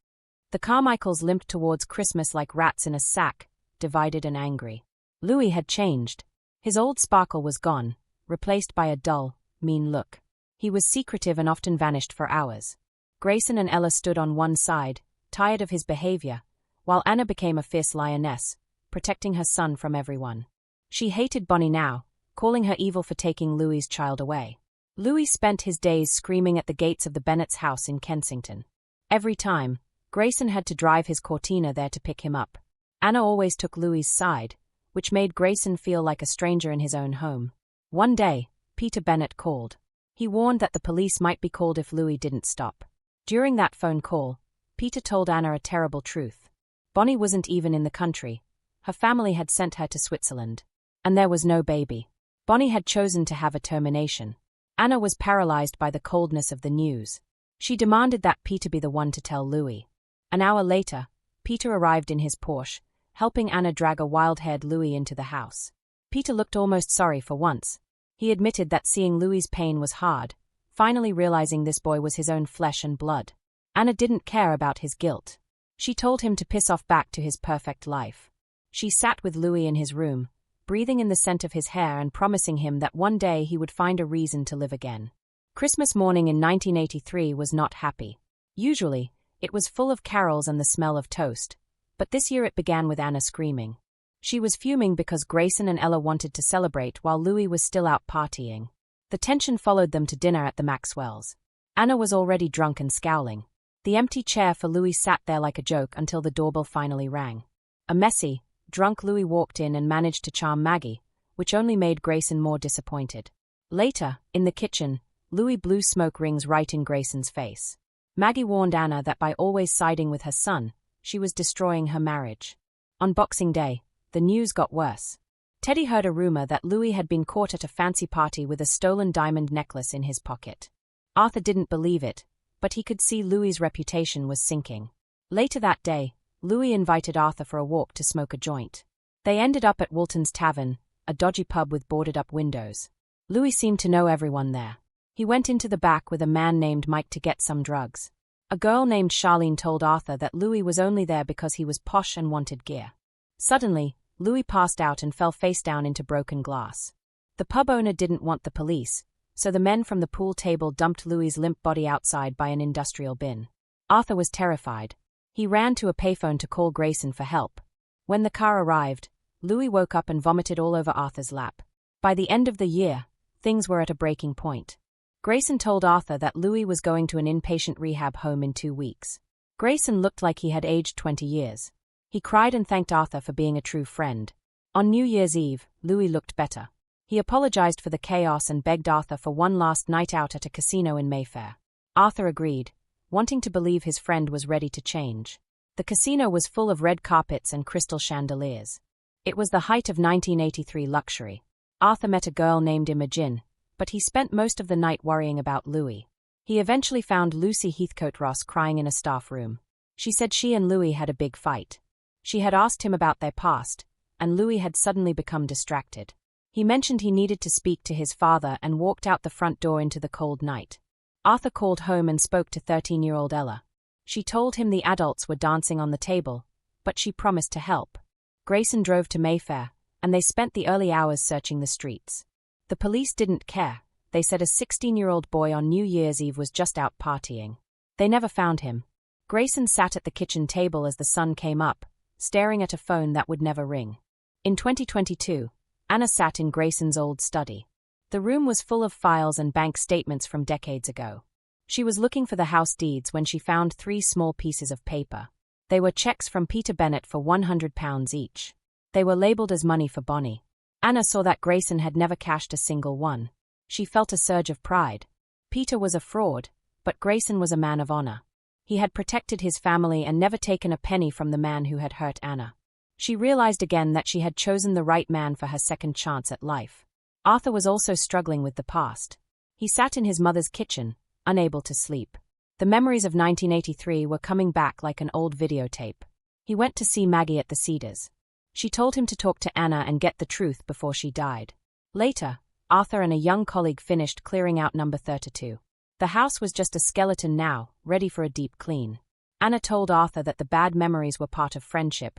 The Carmichaels limped towards Christmas like rats in a sack, divided and angry. Louie had changed. His old sparkle was gone, replaced by a dull, mean look. He was secretive and often vanished for hours. Grayson and Ella stood on one side, tired of his behavior, while Anna became a fierce lioness, protecting her son from everyone. She hated Bonnie now, calling her evil for taking Louie's child away. Louie spent his days screaming at the gates of the Bennetts' house in Kensington. Every time, Grayson had to drive his Cortina there to pick him up. Anna always took Louie's side, which made Grayson feel like a stranger in his own home. One day, Peter Bennett called. He warned that the police might be called if Louie didn't stop. During that phone call, Peter told Anna a terrible truth. Bonnie wasn't even in the country. Her family had sent her to Switzerland. And there was no baby. Bonnie had chosen to have a termination. Anna was paralyzed by the coldness of the news. She demanded that Peter be the one to tell Louie. An hour later, Peter arrived in his Porsche, helping Anna drag a wild-haired Louie into the house. Peter looked almost sorry for once. He admitted that seeing Louie's pain was hard, finally realizing this boy was his own flesh and blood. Anna didn't care about his guilt. She told him to piss off back to his perfect life. She sat with Louie in his room, breathing in the scent of his hair and promising him that one day he would find a reason to live again. Christmas morning in 1983 was not happy. Usually, it was full of carols and the smell of toast, but this year it began with Anna screaming. She was fuming because Grayson and Ella wanted to celebrate while Louie was still out partying. The tension followed them to dinner at the Maxwells. Anna was already drunk and scowling. The empty chair for Louie sat there like a joke until the doorbell finally rang. A messy, drunk Louie walked in and managed to charm Maggie, which only made Grayson more disappointed. Later, in the kitchen, Louie blew smoke rings right in Grayson's face. Maggie warned Anna that by always siding with her son, she was destroying her marriage. On Boxing Day, the news got worse. Teddy heard a rumor that Louie had been caught at a fancy party with a stolen diamond necklace in his pocket. Arthur didn't believe it, but he could see Louie's reputation was sinking. Later that day, Louie invited Arthur for a walk to smoke a joint. They ended up at Walton's Tavern, a dodgy pub with boarded-up windows. Louie seemed to know everyone there. He went into the back with a man named Mike to get some drugs. A girl named Charlene told Arthur that Louie was only there because he was posh and wanted gear. Suddenly, Louie passed out and fell face down into broken glass. The pub owner didn't want the police, so the men from the pool table dumped Louie's limp body outside by an industrial bin. Arthur was terrified. He ran to a payphone to call Grayson for help. When the car arrived, Louie woke up and vomited all over Arthur's lap. By the end of the year, things were at a breaking point. Grayson told Arthur that Louie was going to an inpatient rehab home in 2 weeks. Grayson looked like he had aged 20 years. He cried and thanked Arthur for being a true friend. On New Year's Eve, Louie looked better. He apologized for the chaos and begged Arthur for one last night out at a casino in Mayfair. Arthur agreed, wanting to believe his friend was ready to change. The casino was full of red carpets and crystal chandeliers. It was the height of 1983 luxury. Arthur met a girl named Imogen, but he spent most of the night worrying about Louie. He eventually found Lucy Heathcote-Ross crying in a staff room. She said she and Louie had a big fight. She had asked him about their past, and Louie had suddenly become distracted. He mentioned he needed to speak to his father and walked out the front door into the cold night. Arthur called home and spoke to 13-year-old Ella. She told him the adults were dancing on the table, but she promised to help. Grayson drove to Mayfair, and they spent the early hours searching the streets. The police didn't care. They said a 16-year-old boy on New Year's Eve was just out partying. They never found him. Grayson sat at the kitchen table as the sun came up, staring at a phone that would never ring. In 2022, Anna sat in Grayson's old study. The room was full of files and bank statements from decades ago. She was looking for the house deeds when she found 3 small pieces of paper. They were checks from Peter Bennett for £100 each. They were labeled as money for Bonnie. Anna saw that Grayson had never cashed a single one. She felt a surge of pride. Peter was a fraud, but Grayson was a man of honor. He had protected his family and never taken a penny from the man who had hurt Anna. She realized again that she had chosen the right man for her second chance at life. Arthur was also struggling with the past. He sat in his mother's kitchen, unable to sleep. The memories of 1983 were coming back like an old videotape. He went to see Maggie at the Cedars. She told him to talk to Anna and get the truth before she died. Later, Arthur and a young colleague finished clearing out number 32. The house was just a skeleton now, ready for a deep clean. Anna told Arthur that the bad memories were part of friendship,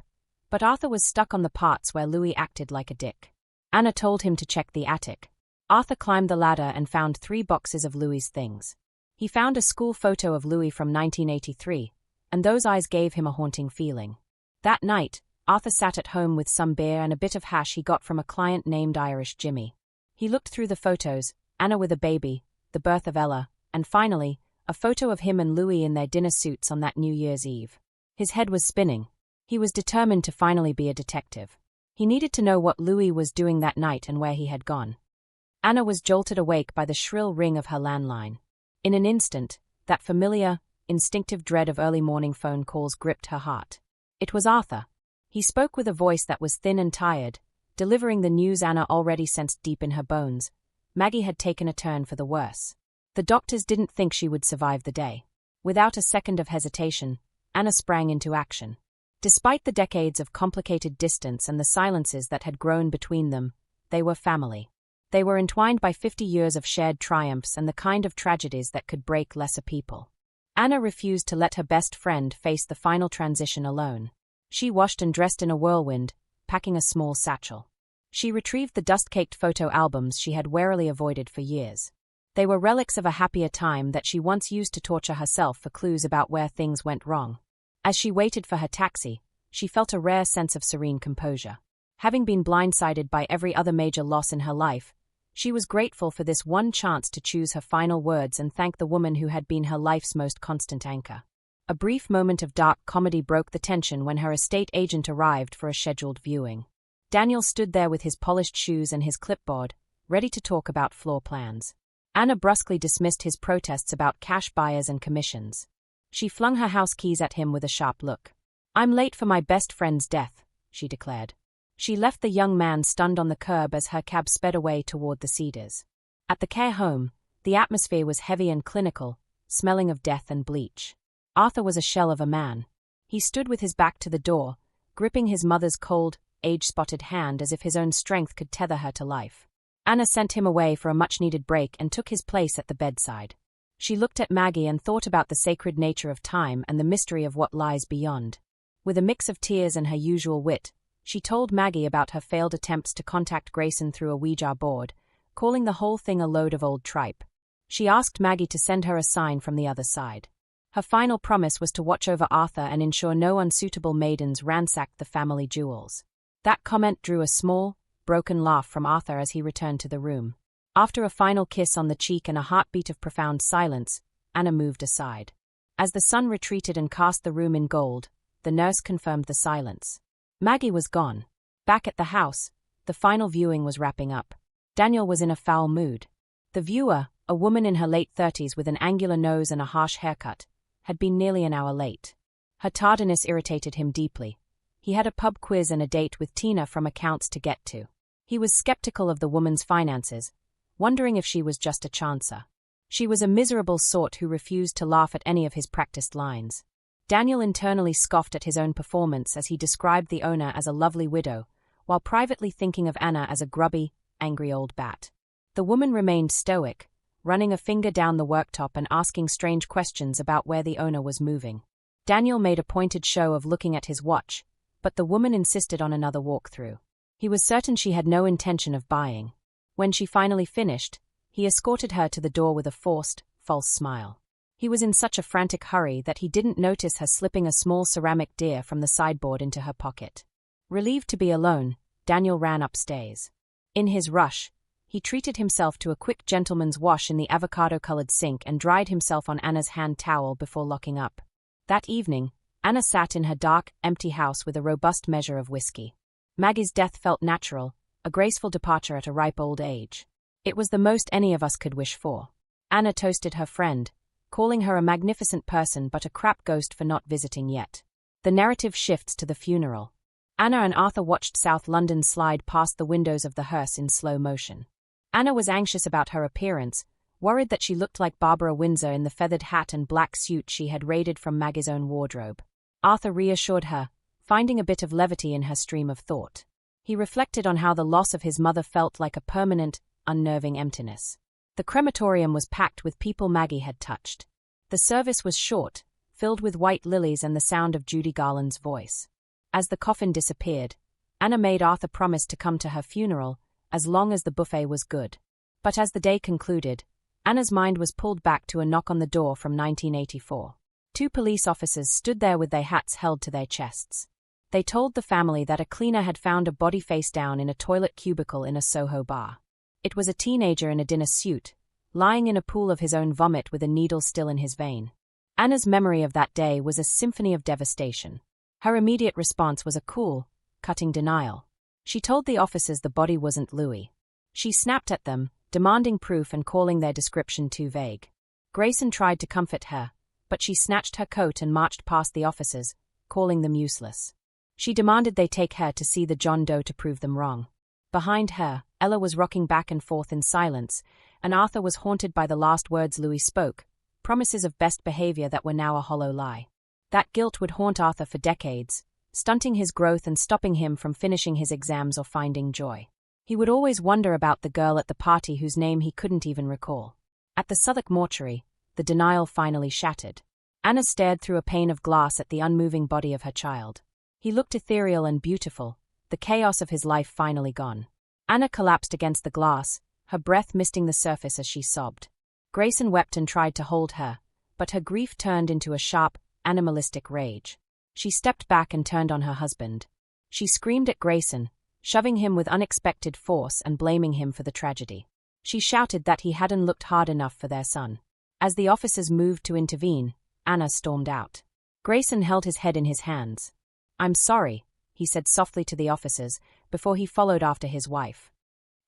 but Arthur was stuck on the parts where Louie acted like a dick. Anna told him to check the attic. Arthur climbed the ladder and found 3 boxes of Louie's things. He found a school photo of Louie from 1983, and those eyes gave him a haunting feeling. That night, Arthur sat at home with some beer and a bit of hash he got from a client named Irish Jimmy. He looked through the photos, Anna with a baby, the birth of Ella, and finally, a photo of him and Louie in their dinner suits on that New Year's Eve. His head was spinning. He was determined to finally be a detective. He needed to know what Louie was doing that night and where he had gone. Anna was jolted awake by the shrill ring of her landline. In an instant, that familiar, instinctive dread of early morning phone calls gripped her heart. It was Arthur. He spoke with a voice that was thin and tired, delivering the news Anna already sensed deep in her bones. Maggie had taken a turn for the worse. The doctors didn't think she would survive the day. Without a second of hesitation, Anna sprang into action. Despite the decades of complicated distance and the silences that had grown between them, they were family. They were entwined by 50 years of shared triumphs and the kind of tragedies that could break lesser people. Anna refused to let her best friend face the final transition alone. She washed and dressed in a whirlwind, packing a small satchel. She retrieved the dust-caked photo albums she had warily avoided for years. They were relics of a happier time that she once used to torture herself for clues about where things went wrong. As she waited for her taxi, she felt a rare sense of serene composure. Having been blindsided by every other major loss in her life, she was grateful for this one chance to choose her final words and thank the woman who had been her life's most constant anchor. A brief moment of dark comedy broke the tension when her estate agent arrived for a scheduled viewing. Daniel stood there with his polished shoes and his clipboard, ready to talk about floor plans. Anna brusquely dismissed his protests about cash buyers and commissions. She flung her house keys at him with a sharp look. "I'm late for my best friend's death," she declared. She left the young man stunned on the curb as her cab sped away toward the Cedars. At the care home, the atmosphere was heavy and clinical, smelling of death and bleach. Arthur was a shell of a man. He stood with his back to the door, gripping his mother's cold, age-spotted hand as if his own strength could tether her to life. Anna sent him away for a much-needed break and took his place at the bedside. She looked at Maggie and thought about the sacred nature of time and the mystery of what lies beyond. With a mix of tears and her usual wit, she told Maggie about her failed attempts to contact Grayson through a Ouija board, calling the whole thing a load of old tripe. She asked Maggie to send her a sign from the other side. Her final promise was to watch over Arthur and ensure no unsuitable maidens ransacked the family jewels. That comment drew a small, broken laugh from Arthur as he returned to the room. After a final kiss on the cheek and a heartbeat of profound silence, Anna moved aside. As the sun retreated and cast the room in gold, the nurse confirmed the silence. Maggie was gone. Back at the house, the final viewing was wrapping up. Daniel was in a foul mood. The viewer, a woman in her late 30s with an angular nose and a harsh haircut, had been nearly an hour late. Her tardiness irritated him deeply. He had a pub quiz and a date with Tina from accounts to get to. He was skeptical of the woman's finances, wondering if she was just a chancer. She was a miserable sort who refused to laugh at any of his practiced lines. Daniel internally scoffed at his own performance as he described the owner as a lovely widow, while privately thinking of Anna as a grubby, angry old bat. The woman remained stoic, running a finger down the worktop and asking strange questions about where the owner was moving. Daniel made a pointed show of looking at his watch, but the woman insisted on another walkthrough. He was certain she had no intention of buying. When she finally finished, he escorted her to the door with a forced, false smile. He was in such a frantic hurry that he didn't notice her slipping a small ceramic deer from the sideboard into her pocket. Relieved to be alone, Daniel ran upstairs. In his rush, he treated himself to a quick gentleman's wash in the avocado-colored sink and dried himself on Anna's hand towel before locking up. That evening, Anna sat in her dark, empty house with a robust measure of whiskey. Maggie's death felt natural, a graceful departure at a ripe old age. It was the most any of us could wish for. Anna toasted her friend, calling her a magnificent person but a crap ghost for not visiting yet. The narrative shifts to the funeral. Anna and Arthur watched South London slide past the windows of the hearse in slow motion. Anna was anxious about her appearance, worried that she looked like Barbara Windsor in the feathered hat and black suit she had raided from Maggie's own wardrobe. Arthur reassured her, finding a bit of levity in her stream of thought. He reflected on how the loss of his mother felt like a permanent, unnerving emptiness. The crematorium was packed with people Maggie had touched. The service was short, filled with white lilies and the sound of Judy Garland's voice. As the coffin disappeared, Anna made Arthur promise to come to her funeral, as long as the buffet was good. But as the day concluded, Anna's mind was pulled back to a knock on the door from 1984. 2 police officers stood there with their hats held to their chests. They told the family that a cleaner had found a body face down in a toilet cubicle in a Soho bar. It was a teenager in a dinner suit, lying in a pool of his own vomit with a needle still in his vein. Anna's memory of that day was a symphony of devastation. Her immediate response was a cool, cutting denial. She told the officers the body wasn't Louie. She snapped at them, demanding proof and calling their description too vague. Grayson tried to comfort her, but she snatched her coat and marched past the officers, calling them useless. She demanded they take her to see the John Doe to prove them wrong. Behind her, Ella was rocking back and forth in silence, and Arthur was haunted by the last words Louis spoke, promises of best behavior that were now a hollow lie. That guilt would haunt Arthur for decades, stunting his growth and stopping him from finishing his exams or finding joy. He would always wonder about the girl at the party whose name he couldn't even recall. At the Southwark mortuary, the denial finally shattered. Anna stared through a pane of glass at the unmoving body of her child. He looked ethereal and beautiful, the chaos of his life finally gone. Anna collapsed against the glass, her breath misting the surface as she sobbed. Grayson wept and tried to hold her, but her grief turned into a sharp, animalistic rage. She stepped back and turned on her husband. She screamed at Grayson, shoving him with unexpected force and blaming him for the tragedy. She shouted that he hadn't looked hard enough for their son. As the officers moved to intervene, Anna stormed out. Grayson held his head in his hands. "I'm sorry," he said softly to the officers, before he followed after his wife.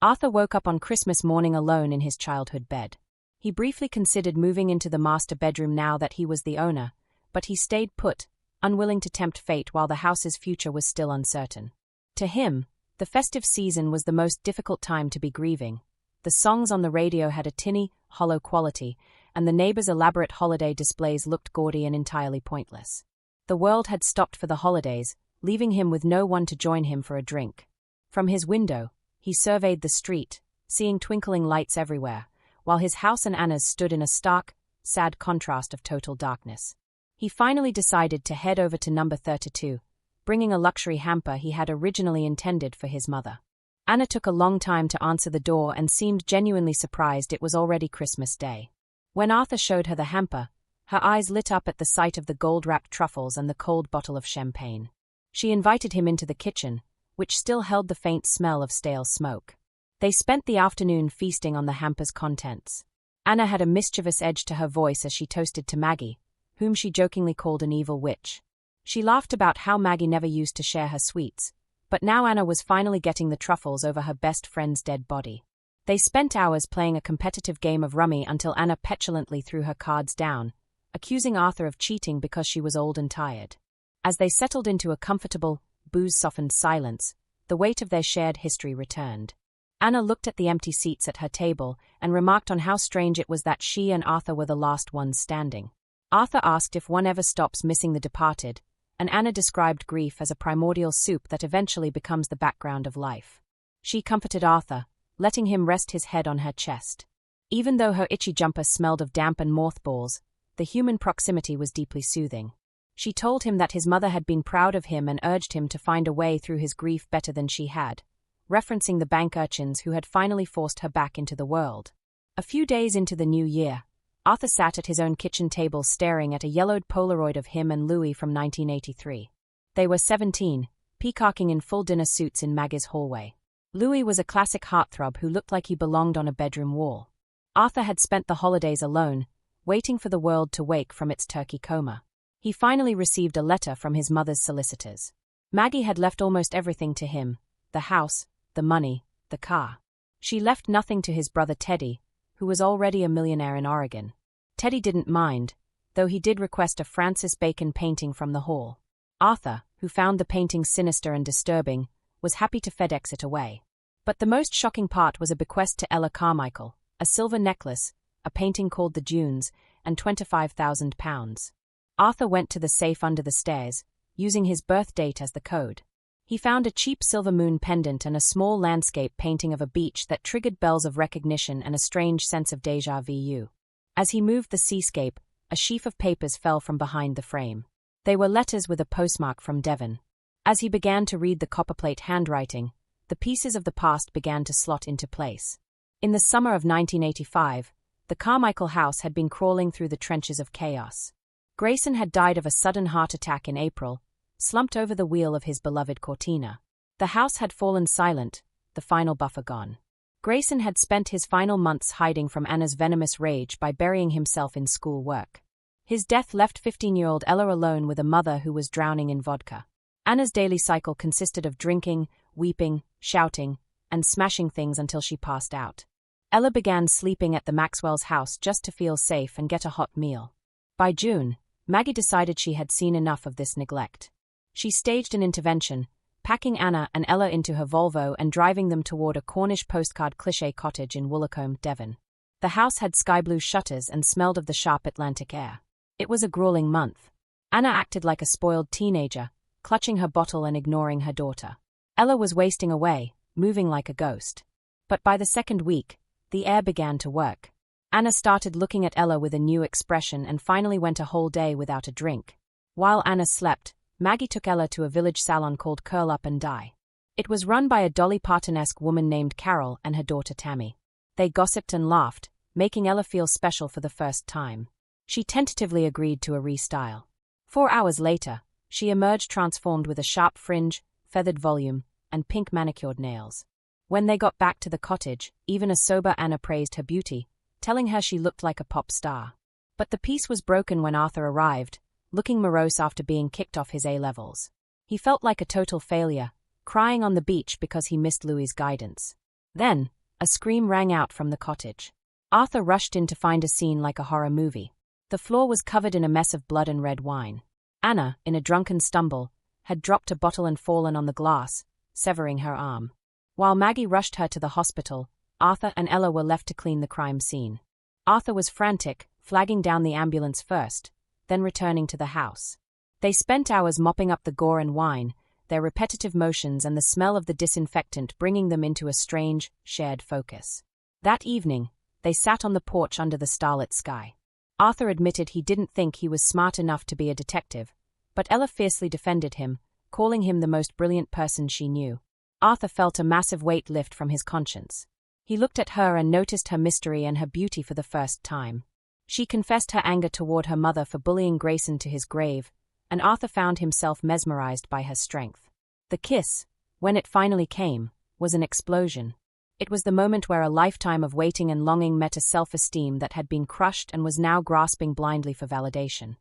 Arthur woke up on Christmas morning alone in his childhood bed. He briefly considered moving into the master bedroom now that he was the owner, but he stayed put, unwilling to tempt fate while the house's future was still uncertain. To him, the festive season was the most difficult time to be grieving. The songs on the radio had a tinny, hollow quality, and the neighbors' elaborate holiday displays looked gaudy and entirely pointless. The world had stopped for the holidays, leaving him with no one to join him for a drink. From his window, he surveyed the street, seeing twinkling lights everywhere, while his house and Anna's stood in a stark, sad contrast of total darkness. He finally decided to head over to number 32, bringing a luxury hamper he had originally intended for his mother. Anna took a long time to answer the door and seemed genuinely surprised it was already Christmas Day. When Arthur showed her the hamper, her eyes lit up at the sight of the gold-wrapped truffles and the cold bottle of champagne. She invited him into the kitchen, which still held the faint smell of stale smoke. They spent the afternoon feasting on the hamper's contents. Anna had a mischievous edge to her voice as she toasted to Maggie, whom she jokingly called an evil witch. She laughed about how Maggie never used to share her sweets, but now Anna was finally getting the truffles over her best friend's dead body. They spent hours playing a competitive game of rummy until Anna petulantly threw her cards down, accusing Arthur of cheating because she was old and tired. As they settled into a comfortable, booze-softened silence, the weight of their shared history returned. Anna looked at the empty seats at her table and remarked on how strange it was that she and Arthur were the last ones standing. Arthur asked if one ever stops missing the departed, and Anna described grief as a primordial soup that eventually becomes the background of life. She comforted Arthur, letting him rest his head on her chest. Even though her itchy jumper smelled of damp and mothballs, the human proximity was deeply soothing. She told him that his mother had been proud of him and urged him to find a way through his grief better than she had, referencing the bank urchins who had finally forced her back into the world. A few days into the new year, Arthur sat at his own kitchen table staring at a yellowed Polaroid of him and Louie from 1983. They were 17, peacocking in full dinner suits in Maggie's hallway. Louie was a classic heartthrob who looked like he belonged on a bedroom wall. Arthur had spent the holidays alone, waiting for the world to wake from its turkey coma. He finally received a letter from his mother's solicitors. Maggie had left almost everything to him: the house, the money, the car. She left nothing to his brother Teddy, who was already a millionaire in Oregon. Teddy didn't mind, though he did request a Francis Bacon painting from the hall. Arthur, who found the painting sinister and disturbing, was happy to FedEx it away. But the most shocking part was a bequest to Ella Carmichael, a silver necklace, a painting called The Dunes, and £25,000. Arthur went to the safe under the stairs, using his birth date as the code. He found a cheap silver moon pendant and a small landscape painting of a beach that triggered bells of recognition and a strange sense of déjà vu. As he moved the seascape, a sheaf of papers fell from behind the frame. They were letters with a postmark from Devon. As he began to read the copperplate handwriting, the pieces of the past began to slot into place. In the summer of 1985, the Carmichael house had been crawling through the trenches of chaos. Grayson had died of a sudden heart attack in April, slumped over the wheel of his beloved Cortina. The house had fallen silent, the final buffer gone. Grayson had spent his final months hiding from Anna's venomous rage by burying himself in school work. His death left 15-year-old Ella alone with a mother who was drowning in vodka. Anna's daily cycle consisted of drinking, weeping, shouting, and smashing things until she passed out. Ella began sleeping at the Maxwells' house just to feel safe and get a hot meal. By June, Maggie decided she had seen enough of this neglect. She staged an intervention, packing Anna and Ella into her Volvo and driving them toward a Cornish postcard cliché cottage in Woolacombe, Devon. The house had sky-blue shutters and smelled of the sharp Atlantic air. It was a grueling month. Anna acted like a spoiled teenager, clutching her bottle and ignoring her daughter. Ella was wasting away, moving like a ghost. But by the second week, the air began to work. Anna started looking at Ella with a new expression and finally went a whole day without a drink. While Anna slept, Maggie took Ella to a village salon called Curl Up and Die. It was run by a Dolly Parton-esque woman named Carol and her daughter Tammy. They gossiped and laughed, making Ella feel special for the first time. She tentatively agreed to a restyle. 4 hours later, she emerged transformed with a sharp fringe, feathered volume, and pink manicured nails. When they got back to the cottage, even a sober Anna praised her beauty, telling her she looked like a pop star. But the peace was broken when Arthur arrived, looking morose after being kicked off his A-levels. He felt like a total failure, crying on the beach because he missed Louie's guidance. Then, a scream rang out from the cottage. Arthur rushed in to find a scene like a horror movie. The floor was covered in a mess of blood and red wine. Anna, in a drunken stumble, had dropped a bottle and fallen on the glass, severing her arm. While Maggie rushed her to the hospital, Arthur and Ella were left to clean the crime scene. Arthur was frantic, flagging down the ambulance first, then returning to the house. They spent hours mopping up the gore and wine, their repetitive motions and the smell of the disinfectant bringing them into a strange, shared focus. That evening, they sat on the porch under the starlit sky. Arthur admitted he didn't think he was smart enough to be a detective, but Ella fiercely defended him, calling him the most brilliant person she knew. Arthur felt a massive weight lift from his conscience. He looked at her and noticed her mystery and her beauty for the first time. She confessed her anger toward her mother for bullying Grayson to his grave, and Arthur found himself mesmerized by her strength. The kiss, when it finally came, was an explosion. It was the moment where a lifetime of waiting and longing met a self-esteem that had been crushed and was now grasping blindly for validation.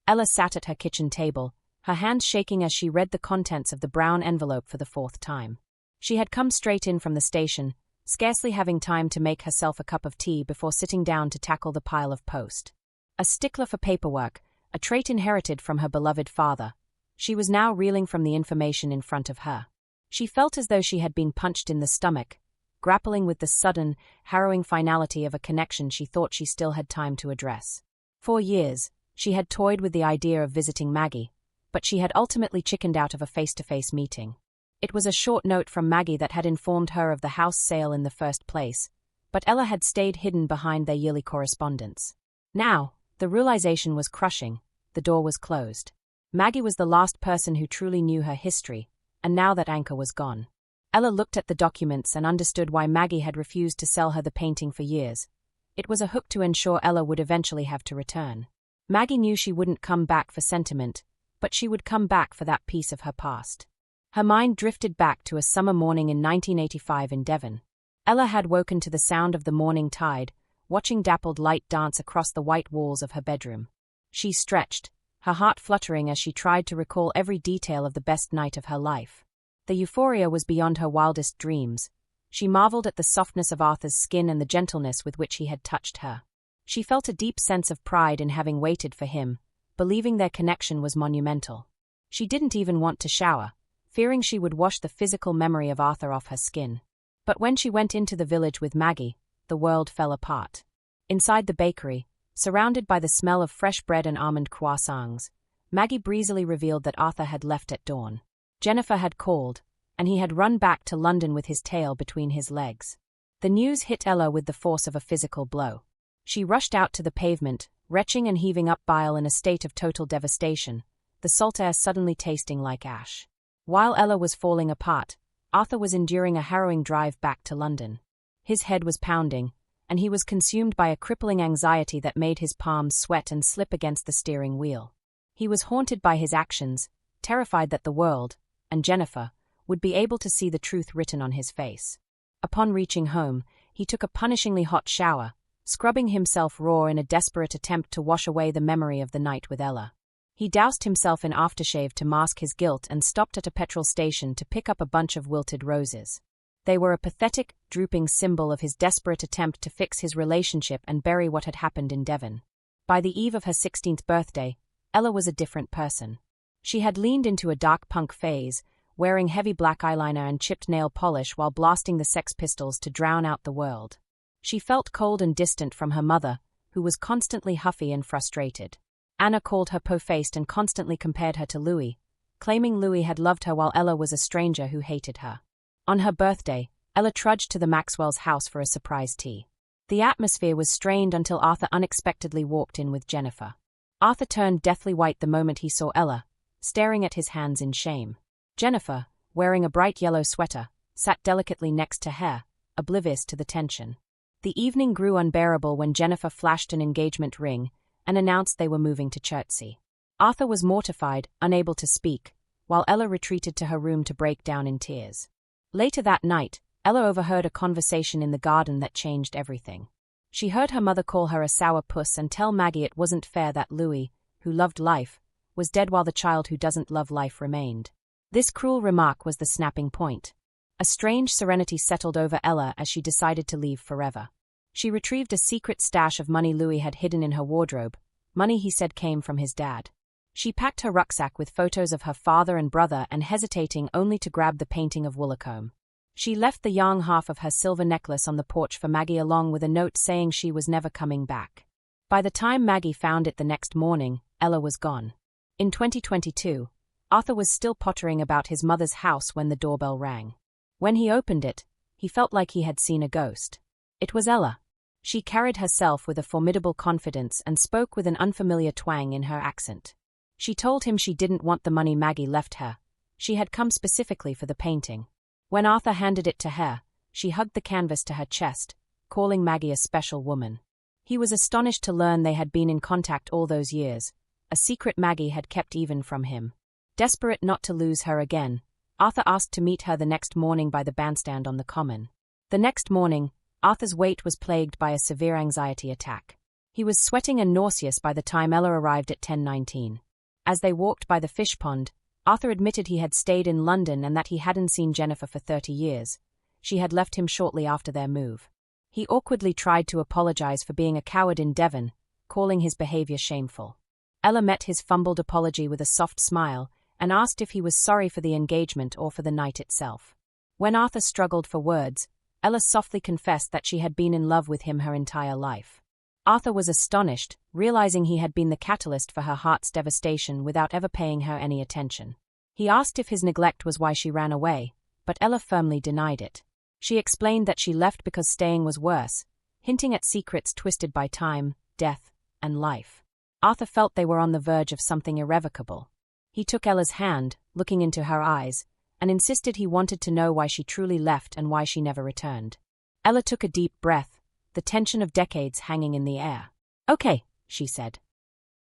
Ella sat at her kitchen table, her hands shaking as she read the contents of the brown envelope for the 4th time. She had come straight in from the station, scarcely having time to make herself a cup of tea before sitting down to tackle the pile of post. A stickler for paperwork, a trait inherited from her beloved father, she was now reeling from the information in front of her. She felt as though she had been punched in the stomach, grappling with the sudden, harrowing finality of a connection she thought she still had time to address. For years, she had toyed with the idea of visiting Maggie, but she had ultimately chickened out of a face-to-face meeting. It was a short note from Maggie that had informed her of the house sale in the first place, but Ella had stayed hidden behind their yearly correspondence. Now, the realization was crushing, the door was closed. Maggie was the last person who truly knew her history, and now that anchor was gone. Ella looked at the documents and understood why Maggie had refused to sell her the painting for years. It was a hook to ensure Ella would eventually have to return. Maggie knew she wouldn't come back for sentiment, but she would come back for that piece of her past. Her mind drifted back to a summer morning in 1985 in Devon. Ella had woken to the sound of the morning tide, watching dappled light dance across the white walls of her bedroom. She stretched, her heart fluttering as she tried to recall every detail of the best night of her life. The euphoria was beyond her wildest dreams. She marveled at the softness of Arthur's skin and the gentleness with which he had touched her. She felt a deep sense of pride in having waited for him, believing their connection was monumental. She didn't even want to shower, fearing she would wash the physical memory of Arthur off her skin. But when she went into the village with Maggie, the world fell apart. Inside the bakery, surrounded by the smell of fresh bread and almond croissants, Maggie breezily revealed that Arthur had left at dawn. Jennifer had called, and he had run back to London with his tail between his legs. The news hit Ella with the force of a physical blow. She rushed out to the pavement, retching and heaving up bile in a state of total devastation, the salt air suddenly tasting like ash. While Ella was falling apart, Arthur was enduring a harrowing drive back to London. His head was pounding, and he was consumed by a crippling anxiety that made his palms sweat and slip against the steering wheel. He was haunted by his actions, terrified that the world, and Jennifer, would be able to see the truth written on his face. Upon reaching home, he took a punishingly hot shower, scrubbing himself raw in a desperate attempt to wash away the memory of the night with Ella. He doused himself in aftershave to mask his guilt and stopped at a petrol station to pick up a bunch of wilted roses. They were a pathetic, drooping symbol of his desperate attempt to fix his relationship and bury what had happened in Devon. By the eve of her 16th birthday, Ella was a different person. She had leaned into a dark punk phase, wearing heavy black eyeliner and chipped nail polish while blasting the Sex Pistols to drown out the world. She felt cold and distant from her mother, who was constantly huffy and frustrated. Anna called her po-faced and constantly compared her to Louie, claiming Louie had loved her while Ella was a stranger who hated her. On her birthday, Ella trudged to the Maxwells' house for a surprise tea. The atmosphere was strained until Arthur unexpectedly walked in with Jennifer. Arthur turned deathly white the moment he saw Ella, staring at his hands in shame. Jennifer, wearing a bright yellow sweater, sat delicately next to her, oblivious to the tension. The evening grew unbearable when Jennifer flashed an engagement ring and announced they were moving to Chertsey. Arthur was mortified, unable to speak, while Ella retreated to her room to break down in tears. Later that night, Ella overheard a conversation in the garden that changed everything. She heard her mother call her a sour puss and tell Maggie it wasn't fair that Louie, who loved life, was dead while the child who doesn't love life remained. This cruel remark was the snapping point. A strange serenity settled over Ella as she decided to leave forever. She retrieved a secret stash of money Louie had hidden in her wardrobe, money he said came from his dad. She packed her rucksack with photos of her father and brother and hesitating only to grab the painting of Woolacombe. She left the young half of her silver necklace on the porch for Maggie along with a note saying she was never coming back. By the time Maggie found it the next morning, Ella was gone. In 2022, Arthur was still pottering about his mother's house when the doorbell rang. When he opened it, he felt like he had seen a ghost. It was Ella. She carried herself with a formidable confidence and spoke with an unfamiliar twang in her accent. She told him she didn't want the money Maggie left her. She had come specifically for the painting. When Arthur handed it to her, she hugged the canvas to her chest, calling Maggie a special woman. He was astonished to learn they had been in contact all those years, a secret Maggie had kept even from him. Desperate not to lose her again, Arthur asked to meet her the next morning by the bandstand on the common. The next morning, Arthur's weight was plagued by a severe anxiety attack. He was sweating and nauseous by the time Ella arrived at 10:19. As they walked by the fish pond, Arthur admitted he had stayed in London and that he hadn't seen Jennifer for 30 years. She had left him shortly after their move. He awkwardly tried to apologize for being a coward in Devon, calling his behavior shameful. Ella met his fumbled apology with a soft smile and asked if he was sorry for the engagement or for the night itself. When Arthur struggled for words, Ella softly confessed that she had been in love with him her entire life. Arthur was astonished, realizing he had been the catalyst for her heart's devastation without ever paying her any attention. He asked if his neglect was why she ran away, but Ella firmly denied it. She explained that she left because staying was worse, hinting at secrets twisted by time, death, and life. Arthur felt they were on the verge of something irrevocable. He took Ella's hand, looking into her eyes, and insisted he wanted to know why she truly left and why she never returned. Ella took a deep breath, the tension of decades hanging in the air. "Okay," she said.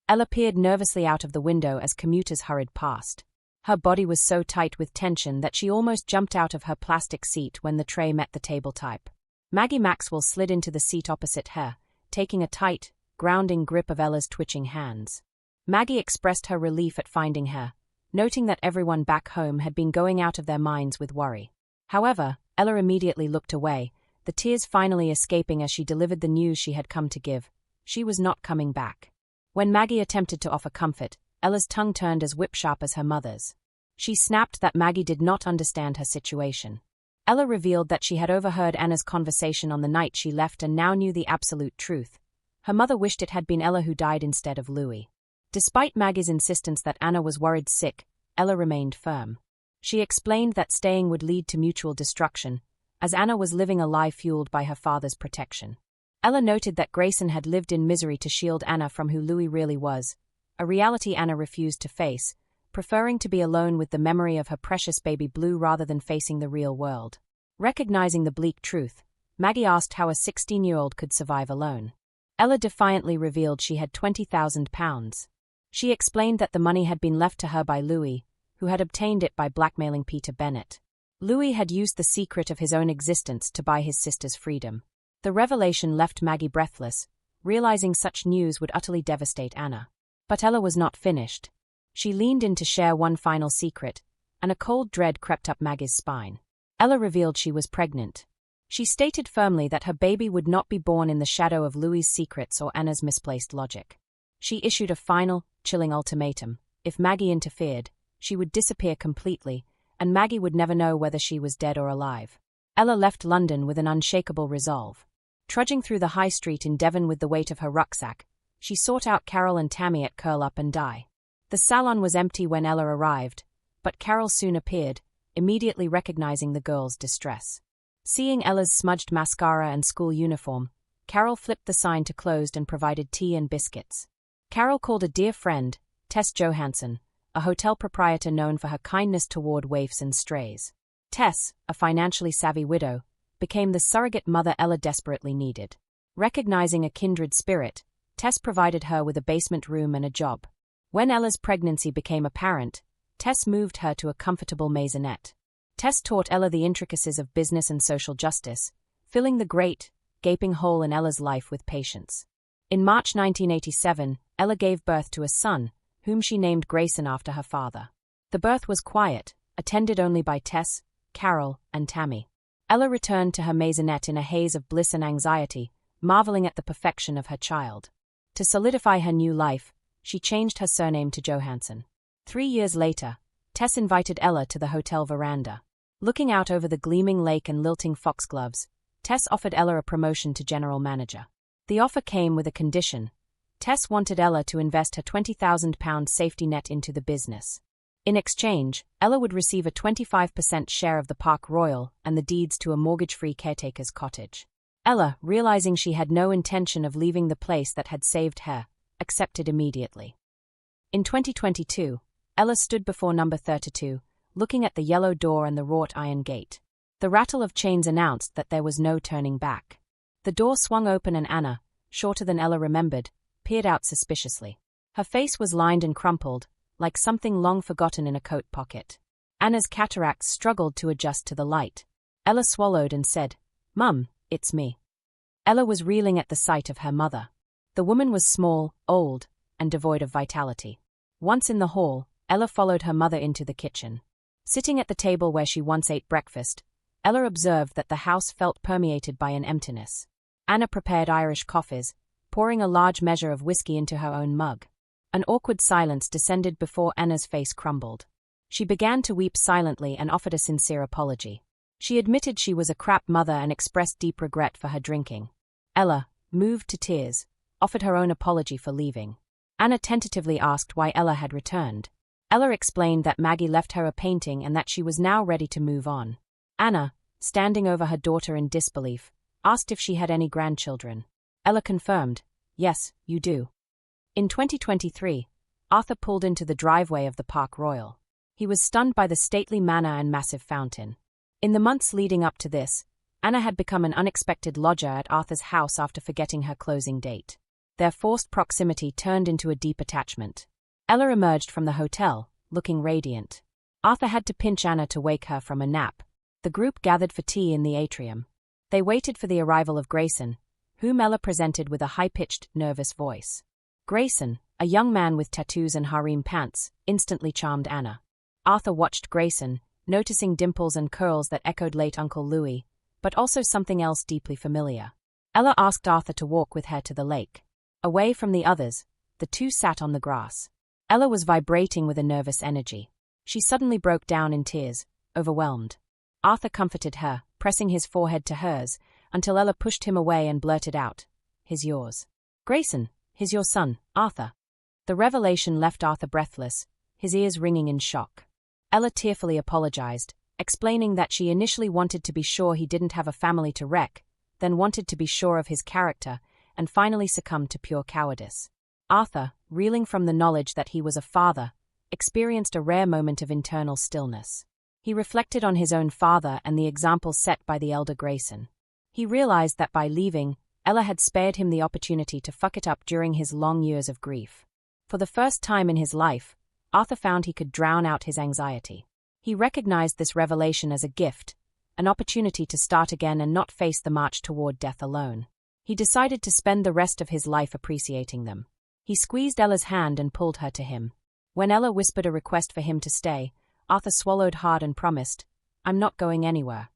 Ella peered nervously out of the window as commuters hurried past. Her body was so tight with tension that she almost jumped out of her plastic seat when the tray met the table type. Maggie Maxwell slid into the seat opposite her, taking a tight, grounding grip of Ella's twitching hands. Maggie expressed her relief at finding her, noting that everyone back home had been going out of their minds with worry. However, Ella immediately looked away, the tears finally escaping as she delivered the news she had come to give. She was not coming back. When Maggie attempted to offer comfort, Ella's tongue turned as whip-sharp as her mother's. She snapped that Maggie did not understand her situation. Ella revealed that she had overheard Anna's conversation on the night she left and now knew the absolute truth. Her mother wished it had been Ella who died instead of Louie. Despite Maggie's insistence that Anna was worried sick, Ella remained firm. She explained that staying would lead to mutual destruction, as Anna was living a lie fueled by her father's protection. Ella noted that Grayson had lived in misery to shield Anna from who Louie really was, a reality Anna refused to face, preferring to be alone with the memory of her precious baby Blue rather than facing the real world. Recognizing the bleak truth, Maggie asked how a 16-year-old could survive alone. Ella defiantly revealed she had £20,000. She explained that the money had been left to her by Louie, who had obtained it by blackmailing Peter Bennett. Louie had used the secret of his own existence to buy his sister's freedom. The revelation left Maggie breathless, realizing such news would utterly devastate Anna. But Ella was not finished. She leaned in to share one final secret, and a cold dread crept up Maggie's spine. Ella revealed she was pregnant. She stated firmly that her baby would not be born in the shadow of Louie's secrets or Anna's misplaced logic. She issued a final, chilling ultimatum. If Maggie interfered, she would disappear completely, and Maggie would never know whether she was dead or alive. Ella left London with an unshakable resolve. Trudging through the high street in Devon with the weight of her rucksack, she sought out Carol and Tammy at Curl Up and Die. The salon was empty when Ella arrived, but Carol soon appeared, immediately recognizing the girl's distress. Seeing Ella's smudged mascara and school uniform, Carol flipped the sign to closed and provided tea and biscuits. Carol called a dear friend, Tess Johansson, a hotel proprietor known for her kindness toward waifs and strays. Tess, a financially savvy widow, became the surrogate mother Ella desperately needed. Recognizing a kindred spirit, Tess provided her with a basement room and a job. When Ella's pregnancy became apparent, Tess moved her to a comfortable maisonette. Tess taught Ella the intricacies of business and social justice, filling the great, gaping hole in Ella's life with patience. In March 1987, Ella gave birth to a son, whom she named Grayson after her father. The birth was quiet, attended only by Tess, Carol, and Tammy. Ella returned to her maisonette in a haze of bliss and anxiety, marveling at the perfection of her child. To solidify her new life, she changed her surname to Johansson. 3 years later, Tess invited Ella to the hotel veranda. Looking out over the gleaming lake and lilting foxgloves, Tess offered Ella a promotion to general manager. The offer came with a condition. Tess wanted Ella to invest her £20,000 safety net into the business. In exchange, Ella would receive a 25% share of the Park Royal and the deeds to a mortgage-free caretaker's cottage. Ella, realizing she had no intention of leaving the place that had saved her, accepted immediately. In 2022, Ella stood before number 32, looking at the yellow door and the wrought iron gate. The rattle of chains announced that there was no turning back. The door swung open and Anna, shorter than Ella remembered, peered out suspiciously. Her face was lined and crumpled, like something long forgotten in a coat pocket. Anna's cataracts struggled to adjust to the light. Ella swallowed and said, "Mum, it's me." Ella was reeling at the sight of her mother. The woman was small, old, and devoid of vitality. Once in the hall, Ella followed her mother into the kitchen. Sitting at the table where she once ate breakfast, Ella observed that the house felt permeated by an emptiness. Anna prepared Irish coffees, pouring a large measure of whiskey into her own mug. An awkward silence descended before Anna's face crumbled. She began to weep silently and offered a sincere apology. She admitted she was a crap mother and expressed deep regret for her drinking. Ella, moved to tears, offered her own apology for leaving. Anna tentatively asked why Ella had returned. Ella explained that Maggie left her a painting and that she was now ready to move on. Anna, standing over her daughter in disbelief, asked if she had any grandchildren. Ella confirmed, "Yes, you do." In 2023, Arthur pulled into the driveway of the Park Royal. He was stunned by the stately manor and massive fountain. In the months leading up to this, Anna had become an unexpected lodger at Arthur's house after forgetting her closing date. Their forced proximity turned into a deep attachment. Ella emerged from the hotel, looking radiant. Arthur had to pinch Anna to wake her from a nap. The group gathered for tea in the atrium. They waited for the arrival of Grayson, whom Ella presented with a high-pitched, nervous voice. Grayson, a young man with tattoos and harem pants, instantly charmed Anna. Arthur watched Grayson, noticing dimples and curls that echoed late Uncle Louie, but also something else deeply familiar. Ella asked Arthur to walk with her to the lake. Away from the others, the two sat on the grass. Ella was vibrating with a nervous energy. She suddenly broke down in tears, overwhelmed. Arthur comforted her, pressing his forehead to hers, until Ella pushed him away and blurted out, "He's yours." "Grayson, he's your son, Arthur." The revelation left Arthur breathless, his ears ringing in shock. Ella tearfully apologized, explaining that she initially wanted to be sure he didn't have a family to wreck, then wanted to be sure of his character, and finally succumbed to pure cowardice. Arthur, reeling from the knowledge that he was a father, experienced a rare moment of internal stillness. He reflected on his own father and the example set by the elder Grayson. He realized that by leaving, Ella had spared him the opportunity to fuck it up during his long years of grief. For the first time in his life, Arthur found he could drown out his anxiety. He recognized this revelation as a gift, an opportunity to start again and not face the march toward death alone. He decided to spend the rest of his life appreciating them. He squeezed Ella's hand and pulled her to him. When Ella whispered a request for him to stay, Arthur swallowed hard and promised, "I'm not going anywhere."